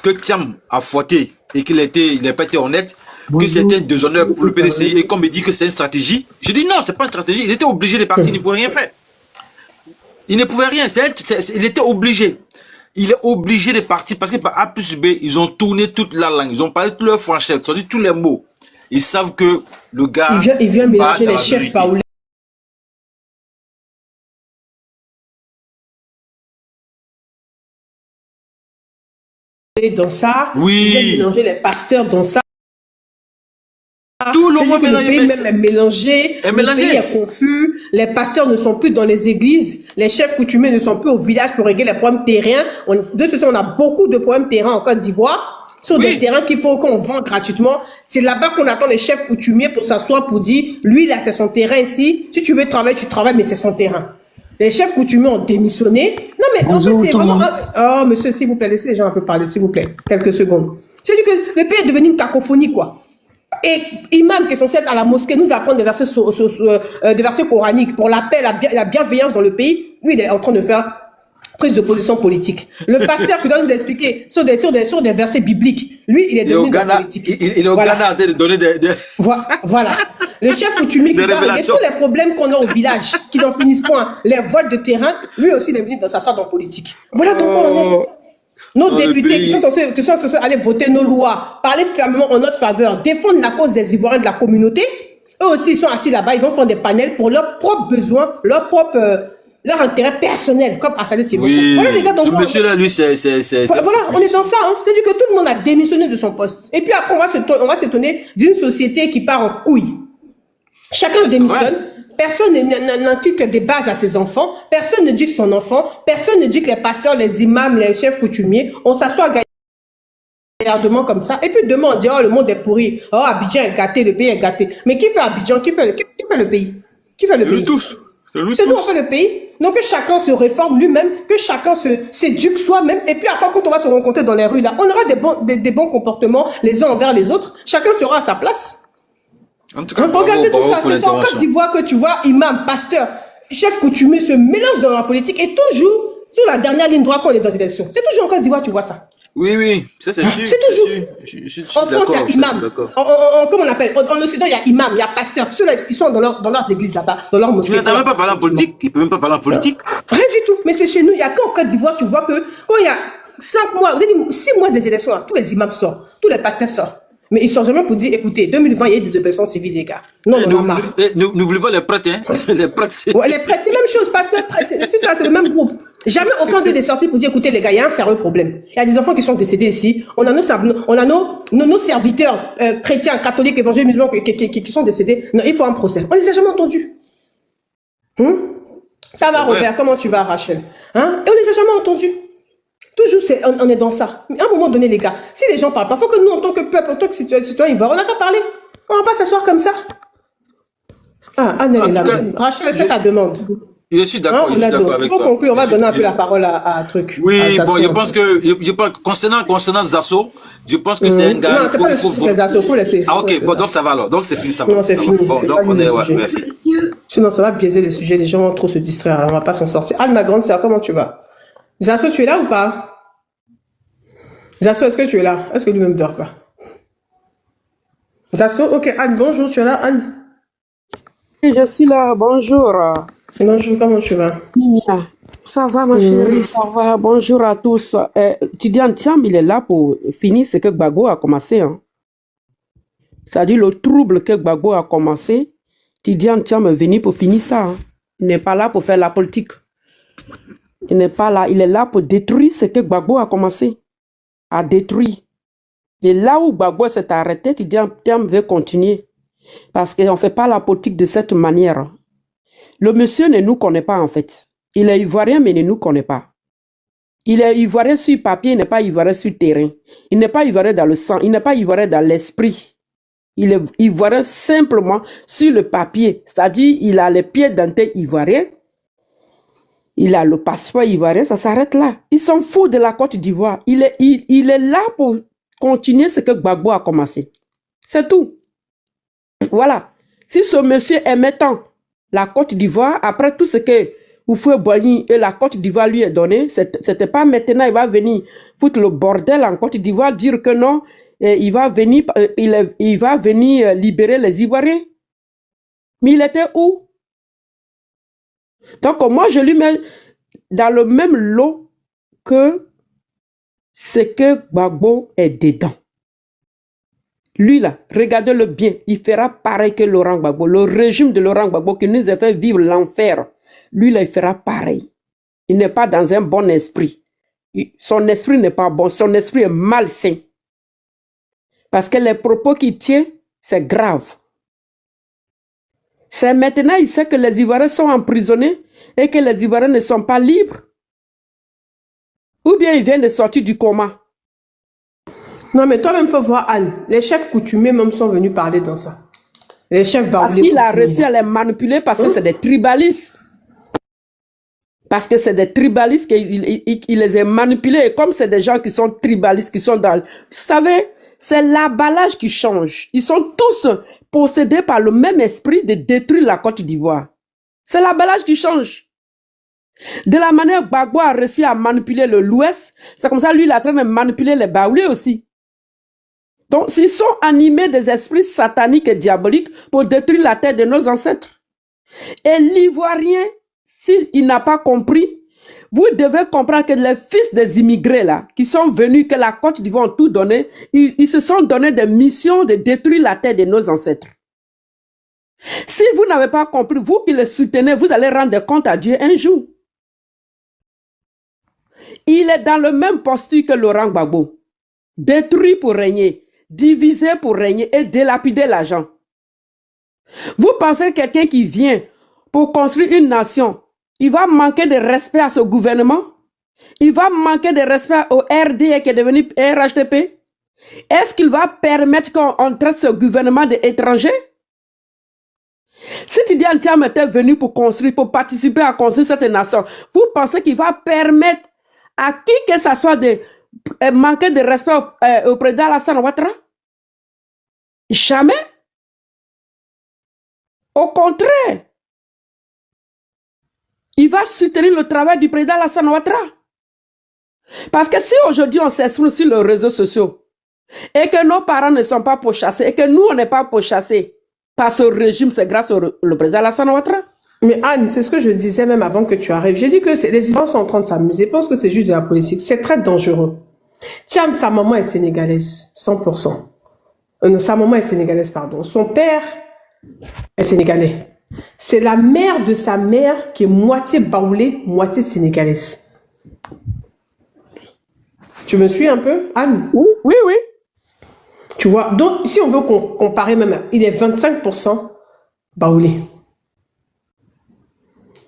que Thiam a fauté et qu'il n'a pas été honnête, que c'était un déshonneur pour le PDC, et qu'on me dit que c'est une stratégie, je dis non, c'est pas une stratégie. Il était obligé de partir, il ne pouvait rien faire. Il ne pouvait rien, il était obligé. Il est obligé de partir parce que par A plus B, ils ont tourné toute la langue, ils ont parlé toute leur franchise, ils ont dit tous les mots. Ils savent que le gars... Il vient mélanger les chefs paoulés. Dans ça, oui. Il vient mélanger les pasteurs dans ça. Tout le monde le pays même est mélangé, le pays est confus, les pasteurs ne sont plus dans les églises, les chefs coutumiers ne sont plus au village pour régler les problèmes terriens. De ce fait, on a beaucoup de problèmes terriens en Côte d'Ivoire, sur des terrains qu'il faut qu'on vend gratuitement. C'est là-bas qu'on attend les chefs coutumiers pour s'asseoir pour dire, lui là c'est son terrain ici, si tu veux travailler, tu travailles, mais c'est son terrain. Les chefs coutumiers ont démissionné. Non mais bonjour, en fait, c'est vraiment... Oh monsieur, s'il vous plaît, laissez les gens un peu parler, s'il vous plaît, quelques secondes. C'est-à-dire que le pays est devenu une cacophonie, quoi. Et imam qui est censé être à la mosquée nous apprendre des versets coraniques pour la paix, la bienveillance dans le pays, lui il est en train de faire prise de position politique. Le pasteur qui doit nous expliquer sur des versets bibliques, lui il est devenu politique. Il est au Ghana en train de donner des... Voilà. Le chef coutumier qui doit régler tous les problèmes qu'on a au village, qui n'en finissent point, les votes de terrain, lui aussi il est venu dans s'asseoir dans politique. Voilà donc on est. Nos députés qui sont censés aller voter nos lois, parler fermement en notre faveur, défendre la cause des Ivoiriens de la communauté, eux aussi ils sont assis là-bas, ils vont faire des panels pour leurs propres besoins, leur intérêt personnel, comme Assalet Thiboko. Oui, voilà les gars, donc, ce monsieur-là, lui, c'est... Voilà, on est dans ça, hein. C'est-à-dire que tout le monde a démissionné de son poste. Et puis après, on va s'étonner d'une société qui part en couille. Chacun démissionne. Personne n'inculque des bases à ses enfants. Personne ne dit que son enfant. Personne ne dit que les pasteurs, les imams, les chefs coutumiers, on s'assoit gaillardement comme ça. Et puis demain, on dit, oh, le monde est pourri. Oh, Abidjan est gâté, le pays est gâté. Mais qui fait Abidjan? Qui fait le pays? Qui fait le pays? Tous. C'est nous, on fait le pays. Donc que chacun se réforme lui-même, que chacun s'éduque soi-même. Et puis après, quand on va se rencontrer dans les rues, là, on aura des bons comportements les uns envers les autres. Chacun sera à sa place. En tout cas, regardez tout ça, c'est en Côte d'Ivoire que tu vois imam, pasteur, chef coutumier se mélange dans la politique et toujours sur la dernière ligne droite quand on est dans l'élection. C'est toujours en Côte d'Ivoire, tu vois ça. Oui, ça c'est sûr. C'est toujours. En France, il y a imam. Comment on appelle? En Occident, il y a imam, il y a pasteur. Ceux-là, ils sont dans leurs églises là-bas, dans leurs mosquées. Il ne peut même pas parler en politique. Il peut même pas parler en politique. Rien du tout. Mais c'est chez nous, il y a qu'en Côte d'Ivoire, tu vois que quand il y a 5 mois, vous avez dit 6 mois des élections, tous les imams sortent, tous les pasteurs sortent. Mais ils sont jamais pour dire, écoutez, 2020, il y a eu des opérations civiles, les gars. Non, on en a marre. N'oubliez pas les prêtres, hein. Les prêtres, ouais, les prêtres, c'est la même chose, pasteur, prêtre, c'est le même groupe. Jamais aucun d'eux est sorti pour dire, écoutez, les gars, il y a un sérieux problème. Il y a des enfants qui sont décédés ici. On a nos serviteurs, chrétiens, catholiques, évangéliques, musulmans, qui sont décédés. Non, il faut un procès. On les a jamais entendus. Ça va, Robert, comment tu vas, Rachel? Hein? Et on les a jamais entendus. Toujours, on est dans ça. Mais à un moment donné, les gars, si les gens parlent pas, il faut que nous, en tant que peuple, en tant que citoyen, on n'a qu'à parler. On va pas s'asseoir comme ça. Ah, Anne, elle est là. Rachel, fais ta demande. Je suis d'accord, je suis d'accord avec toi. Il faut conclure, on va donner un peu la parole à truc. Oui, bon, je pense que, concernant Zasso, je pense que c'est un gars. Non, c'est pas le sujet des Zasso, faut laisser. Ah, ok, bon, donc ça va alors. Donc c'est fini, ça va. Non, c'est fini. Bon, donc on est, ouais, merci. Sinon, ça va biaiser les sujets, les gens vont trop se distraire, alors on va pas s'en sortir. Anne, ma grande sœur, comment tu vas? Zasso, tu es là ou pas? Zasso, est-ce que tu es là? Est-ce que lui-même dort pas? Zasso, ok, Anne, bonjour, tu es là, Anne? Je suis là, bonjour. Bonjour, comment tu vas? Ça va, ma chérie, ça va. Bonjour à tous. Tidiane Thiam, il est là pour finir ce que Gbagbo a commencé. Hein. C'est-à-dire le trouble que Gbagbo a commencé. Tidiane Thiam est venu pour finir ça. Hein. Il n'est pas là pour faire la politique. Il n'est pas là. Il est là pour détruire ce que Gbagbo a commencé à détruire. Et là où Gbagbo s'est arrêté, Tidiane Thiam veut continuer. Parce qu'on ne fait pas la politique de cette manière. Le monsieur ne nous connaît pas en fait. Il est ivoirien mais il ne nous connaît pas. Il est ivoirien sur papier, il n'est pas ivoirien sur terrain. Il n'est pas ivoirien dans le sang, il n'est pas ivoirien dans l'esprit. Il est ivoirien simplement sur le papier. C'est-à-dire il a les pieds dentés ivoiriens. Il a le passeport ivoirien, ça s'arrête là. Ils s'en foutent de la Côte d'Ivoire. Il est là pour continuer ce que Gbagbo a commencé. C'est tout. Voilà. Si ce monsieur aimait tant la Côte d'Ivoire, après tout ce que Houphouët-Boigny et la Côte d'Ivoire lui est donné, c'était pas maintenant il va venir foutre le bordel en Côte d'Ivoire, dire que non, il va venir libérer les Ivoiriens. Mais il était où? Donc moi je lui mets dans le même lot que ce que Gbagbo est dedans. Lui là, regardez-le bien, il fera pareil que Laurent Gbagbo. Le régime de Laurent Gbagbo qui nous a fait vivre l'enfer, lui là, il fera pareil. Il n'est pas dans un bon esprit. Son esprit n'est pas bon, son esprit est malsain. Parce que les propos qu'il tient, c'est grave. C'est maintenant, il sait que les Ivoiriens sont emprisonnés et que les Ivoiriens ne sont pas libres. Ou bien il vient de sortir du coma. Non, mais toi-même, il faut voir Anne. Les chefs coutumiers même sont venus parler dans ça. Les chefs Parce qu'il a réussi à les manipuler parce que c'est des tribalistes. Parce que c'est des tribalistes qu'il les a manipulés. Et comme c'est des gens qui sont tribalistes, qui sont dans... Vous savez, c'est l'emballage qui change. Ils sont tous possédés par le même esprit de détruire la Côte d'Ivoire. C'est l'emballage qui change. De la manière que Gbagbo a réussi à manipuler l'Ouest, c'est comme ça lui il est en train de manipuler les Baoulés aussi. Donc, ils sont animés des esprits sataniques et diaboliques pour détruire la terre de nos ancêtres. Et l'Ivoirien, s'il n'a pas compris, vous devez comprendre que les fils des immigrés là, qui sont venus, que la Côte d'Ivoire ont tout donné, ils se sont donné des missions de détruire la terre de nos ancêtres. Si vous n'avez pas compris, vous qui les soutenez, vous allez rendre compte à Dieu un jour. Il est dans le même posture que Laurent Gbagbo. Détruit pour régner. Diviser pour régner et dilapider l'argent. Vous pensez que quelqu'un qui vient pour construire une nation, il va manquer de respect à ce gouvernement? Il va manquer de respect au RDA qui est devenu RHDP? Est-ce qu'il va permettre qu'on traite ce gouvernement d'étranger? Si Tidiane Thiam était venu pour construire, pour participer à construire cette nation, vous pensez qu'il va permettre à qui que ce soit de manquer de respect au président Alassane Ouattara? Jamais. Au contraire, il va soutenir le travail du président Alassane Ouattara. Parce que si aujourd'hui on s'exprime sur les réseaux sociaux et que nos parents ne sont pas pourchassés et que nous on n'est pas pourchassés par ce régime, c'est grâce au président Alassane Ouattara. Mais Anne, c'est ce que je disais même avant que tu arrives. J'ai dit que les gens sont en train de s'amuser. Je pense que c'est juste de la politique. C'est très dangereux. Tiens, sa maman est sénégalaise, 100%. Sa maman est sénégalaise, pardon. Son père est sénégalais. C'est la mère de sa mère qui est moitié baoulée, moitié sénégalaise. Tu me suis un peu, Anne? Oui, oui, oui. Tu vois, donc si on veut comparer même, il est 25% baoulé.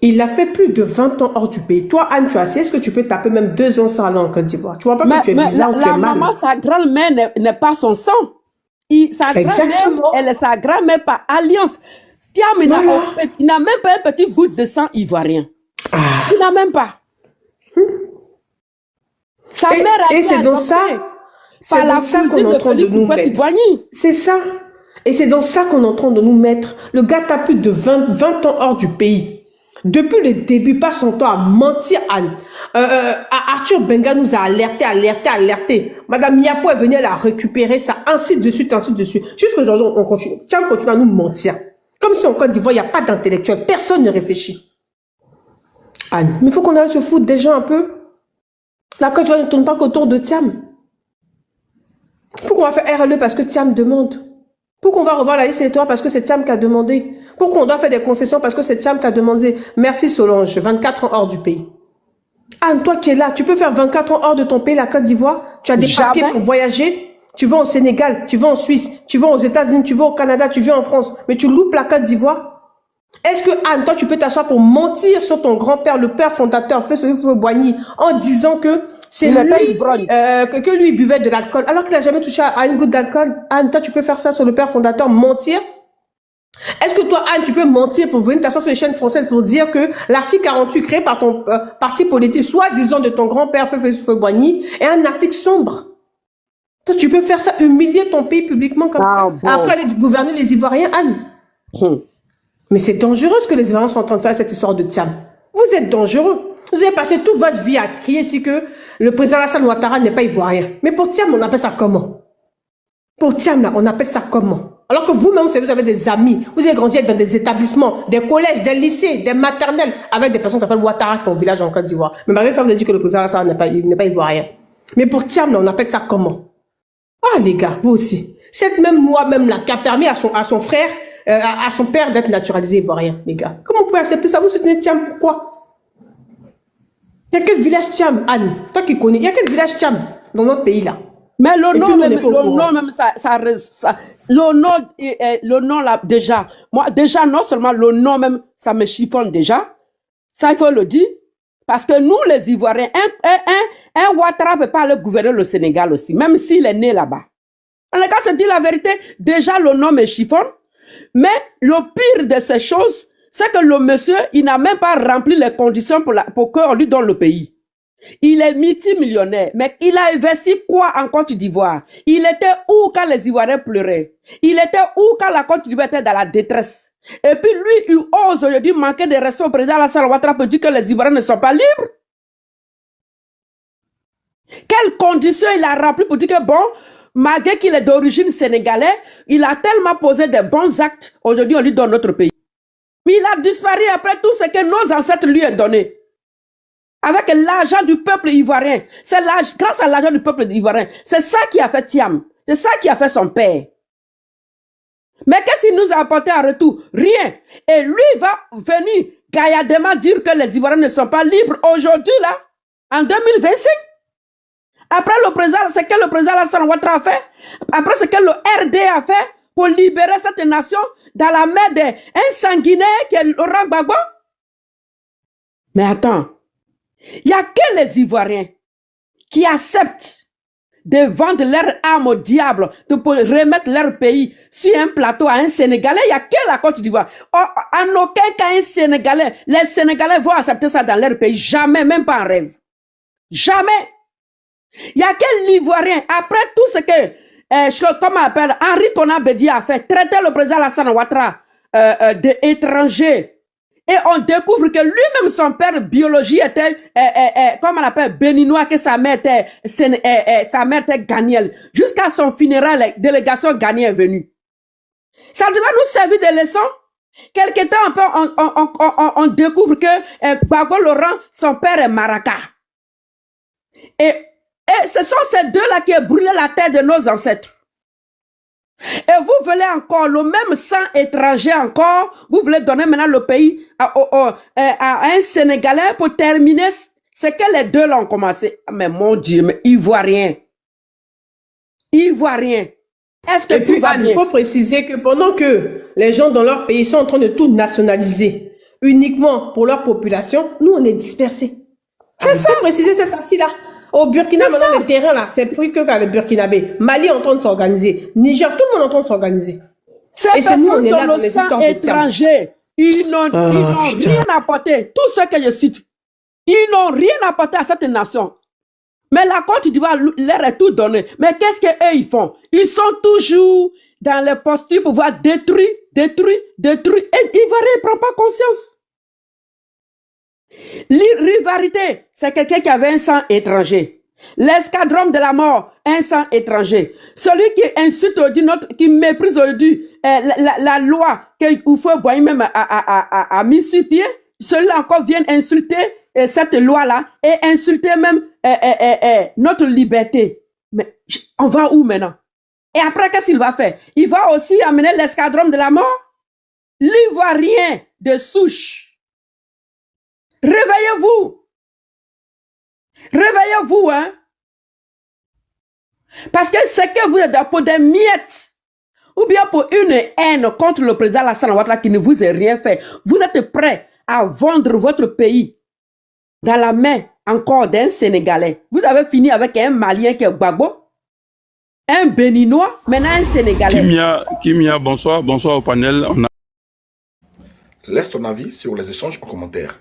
Il a fait plus de 20 ans hors du pays. Toi, Anne, tu as assis. Est-ce que tu peux taper même 2 ans sans aller en Côte d'Ivoire? Tu vois pas que tu es bizarre ou tu es mal? La maman, sa grand-mère n'est pas son sang. Sa grand-mère, elle est sa grand-mère par alliance. Thiam, il n'a même pas un petit goutte de sang ivoirien. Il n'a même pas. Sa mère a et c'est dans ça, c'est dans ça qu'on est en train de nous mettre. C'est ça. Et c'est dans ça qu'on est en train de nous mettre. Le gars t'a plus de 20 ans hors du pays. Depuis le début, passe son temps à mentir. Arthur Benga nous a alerté. Madame Yapo est venue la récupérer, ça, ainsi de suite. Jusqu'aujourd'hui, on continue. Tiens, on continue à nous mentir. Comme si en Côte d'Ivoire, il n'y a pas d'intellectuel. Personne ne réfléchit. Anne, mais il faut qu'on aille se foutre des gens un peu. La Côte d'Ivoire ne tourne pas qu'autour de Thiam. Pourquoi on va faire RLE parce que Thiam demande? Pourquoi on va revoir la liste électorale parce que c'est Thiam qui a demandé? Pourquoi on doit faire des concessions parce que c'est Thiam qui a demandé? Merci Solange, 24 ans hors du pays. Anne, toi qui es là, tu peux faire 24 ans hors de ton pays, la Côte d'Ivoire? Tu as des papiers pour voyager? Tu vas au Sénégal, tu vas en Suisse, tu vas aux États-Unis, tu vas au Canada, tu viens en France, mais tu loupes la Côte d'Ivoire? Est-ce que, Anne, toi, tu peux t'asseoir pour mentir sur ton grand-père, le père fondateur, Feu-Boigny, en disant que c'est lui, que lui buvait de l'alcool, alors qu'il n'a jamais touché à une goutte d'alcool? Anne, toi, tu peux faire ça sur le père fondateur, mentir? Est-ce que toi, Anne, tu peux mentir pour venir t'asseoir sur les chaînes françaises pour dire que l'article 48 créé par ton parti politique, soi-disant de ton grand-père Feu-Boigny, est un article sombre? Toi, tu peux faire ça, humilier ton pays publiquement comme ça, après aller gouverner les Ivoiriens, Anne? Mais c'est dangereux ce que les Ivoiriens sont en train de faire, cette histoire de Thiam. Vous êtes dangereux. Vous avez passé toute votre vie à crier ici que le président Alassane Ouattara n'est pas ivoirien. Mais pour Thiam, on appelle ça comment? Pour Thiam, là, on appelle ça comment? Alors que vous-même, vous avez des amis. Vous avez grandi dans des établissements, des collèges, des lycées, des maternelles, avec des personnes qui s'appellent Ouattara, qui ont un village en Côte d'Ivoire. Mais malgré ça, vous avez dit que le président Alassane n'est pas ivoirien. Mais pour Thiam, là, on appelle ça comment? Ah, les gars, vous aussi. Cette même loi, même là, qui a permis à son frère, à son père d'être naturalisé ivoirien, les gars. Comment vous pouvez accepter ça? Vous soutenez Thiam, pourquoi? Il y a quel village Thiam, Anne? Toi qui connais, il y a quel village Thiam dans notre pays là? Mais le nom là, déjà, moi, déjà, non seulement le nom même, ça me chiffonne déjà. Ça, il faut le dire. Parce que nous, les Ivoiriens, un Ouattara ne peut pas aller gouverner le Sénégal aussi, même s'il est né là-bas. En tout cas, c'est dire la vérité, déjà, le nom me chiffonne. Mais le pire de ces choses, c'est que le monsieur, il n'a même pas rempli les conditions pour qu'on lui donne le pays. Il est multimillionnaire, mais il a investi quoi en Côte d'Ivoire? Il était où quand les Ivoiriens pleuraient? Il était où quand la Côte d'Ivoire était dans la détresse? Et puis lui, il ose aujourd'hui manquer de respect au président Alassane Ouattara pour dire que les Ivoiriens ne sont pas libres. Quelles conditions il a rempli pour dire que bon, malgré qu'il est d'origine sénégalaise, il a tellement posé des bons actes, aujourd'hui on lui donne notre pays. Mais il a disparu après tout ce que nos ancêtres lui ont donné. Avec l'argent du peuple ivoirien. C'est grâce à l'argent du peuple ivoirien. C'est ça qui a fait Thiam. C'est ça qui a fait son père. Mais qu'est-ce qu'il nous a apporté en retour? Rien. Et lui va venir gaillardement dire que les Ivoiriens ne sont pas libres aujourd'hui, là, en 2025. Après le président, c'est que le président Alassane Ouattara a fait. Après ce que le RD a fait pour libérer cette nation dans la main d'un sanguinaire qui est Laurent Gbagbo. Mais attends. Il n'y a que les Ivoiriens qui acceptent de vendre leur âme au diable pour remettre leur pays sur un plateau à un Sénégalais. Il n'y a que la Côte d'Ivoire. En aucun cas, les Sénégalais vont accepter ça dans leur pays. Jamais, même pas en rêve. Jamais. Il n'y a que l'Ivoirien. Après tout ce que, comment on appelle, Henri Konan Bédié a fait, traiter le président Alassane Ouattara d'étranger. Et on découvre que lui-même, son père biologique était, comment on appelle, béninois, que sa mère était ghanéenne. Jusqu'à son funérail, la délégation ghanéenne est venue. Ça doit nous servir de leçon. Quelque temps, on découvre que Gbagbo Laurent, son père est Maraca. Et ce sont ces deux-là qui ont brûlé la terre de nos ancêtres. Et vous voulez encore le même sang étranger encore, vous voulez donner maintenant le pays à un Sénégalais pour terminer ce que les deux là ont commencé. Mais mon Dieu, mais Ivoirien. Est-ce que tout va bien? Il faut préciser que pendant que les gens dans leur pays sont en train de tout nationaliser, uniquement pour leur population, nous, on est dispersés. C'est ça. Préciser cette partie-là. Au Burkina, maintenant, le terrain, là, c'est plus que le Burkinabé. Mali est en train de s'organiser. Niger, tout le monde est en train de s'organiser. Ces personnes dans l'océan étranger, ils n'ont rien apporté. Tout ce que je cite, ils n'ont rien apporté à cette nation. Mais la Côte d'Ivoire leur est tout donné. Mais qu'est-ce qu'eux, ils font? Ils sont toujours dans les postures pour pouvoir détruire. Et l'Ivoirien ne prend pas conscience. L'irrivarité, c'est quelqu'un qui avait un sang étranger. L'escadron de la mort, un sang étranger. Celui qui insulte aujourd'hui, qui méprise aujourd'hui la loi que Oufou Boigny même a mis sur pied, celui-là encore vient insulter cette loi-là et insulter même notre liberté. Mais on va où maintenant? Et après, qu'est-ce qu'il va faire? Il va aussi amener l'escadron de la mort. L'Ivoirien de souche. Réveillez-vous. Réveillez-vous, hein. Parce que c'est que vous êtes pour des miettes, ou bien pour une haine contre le président Alassane Ouattara qui ne vous a rien fait. Vous êtes prêts à vendre votre pays dans la main encore d'un Sénégalais. Vous avez fini avec un Malien qui est Gbagbo, un Béninois, maintenant un Sénégalais. Kimia, bonsoir au panel. Laisse ton avis sur les échanges en commentaire.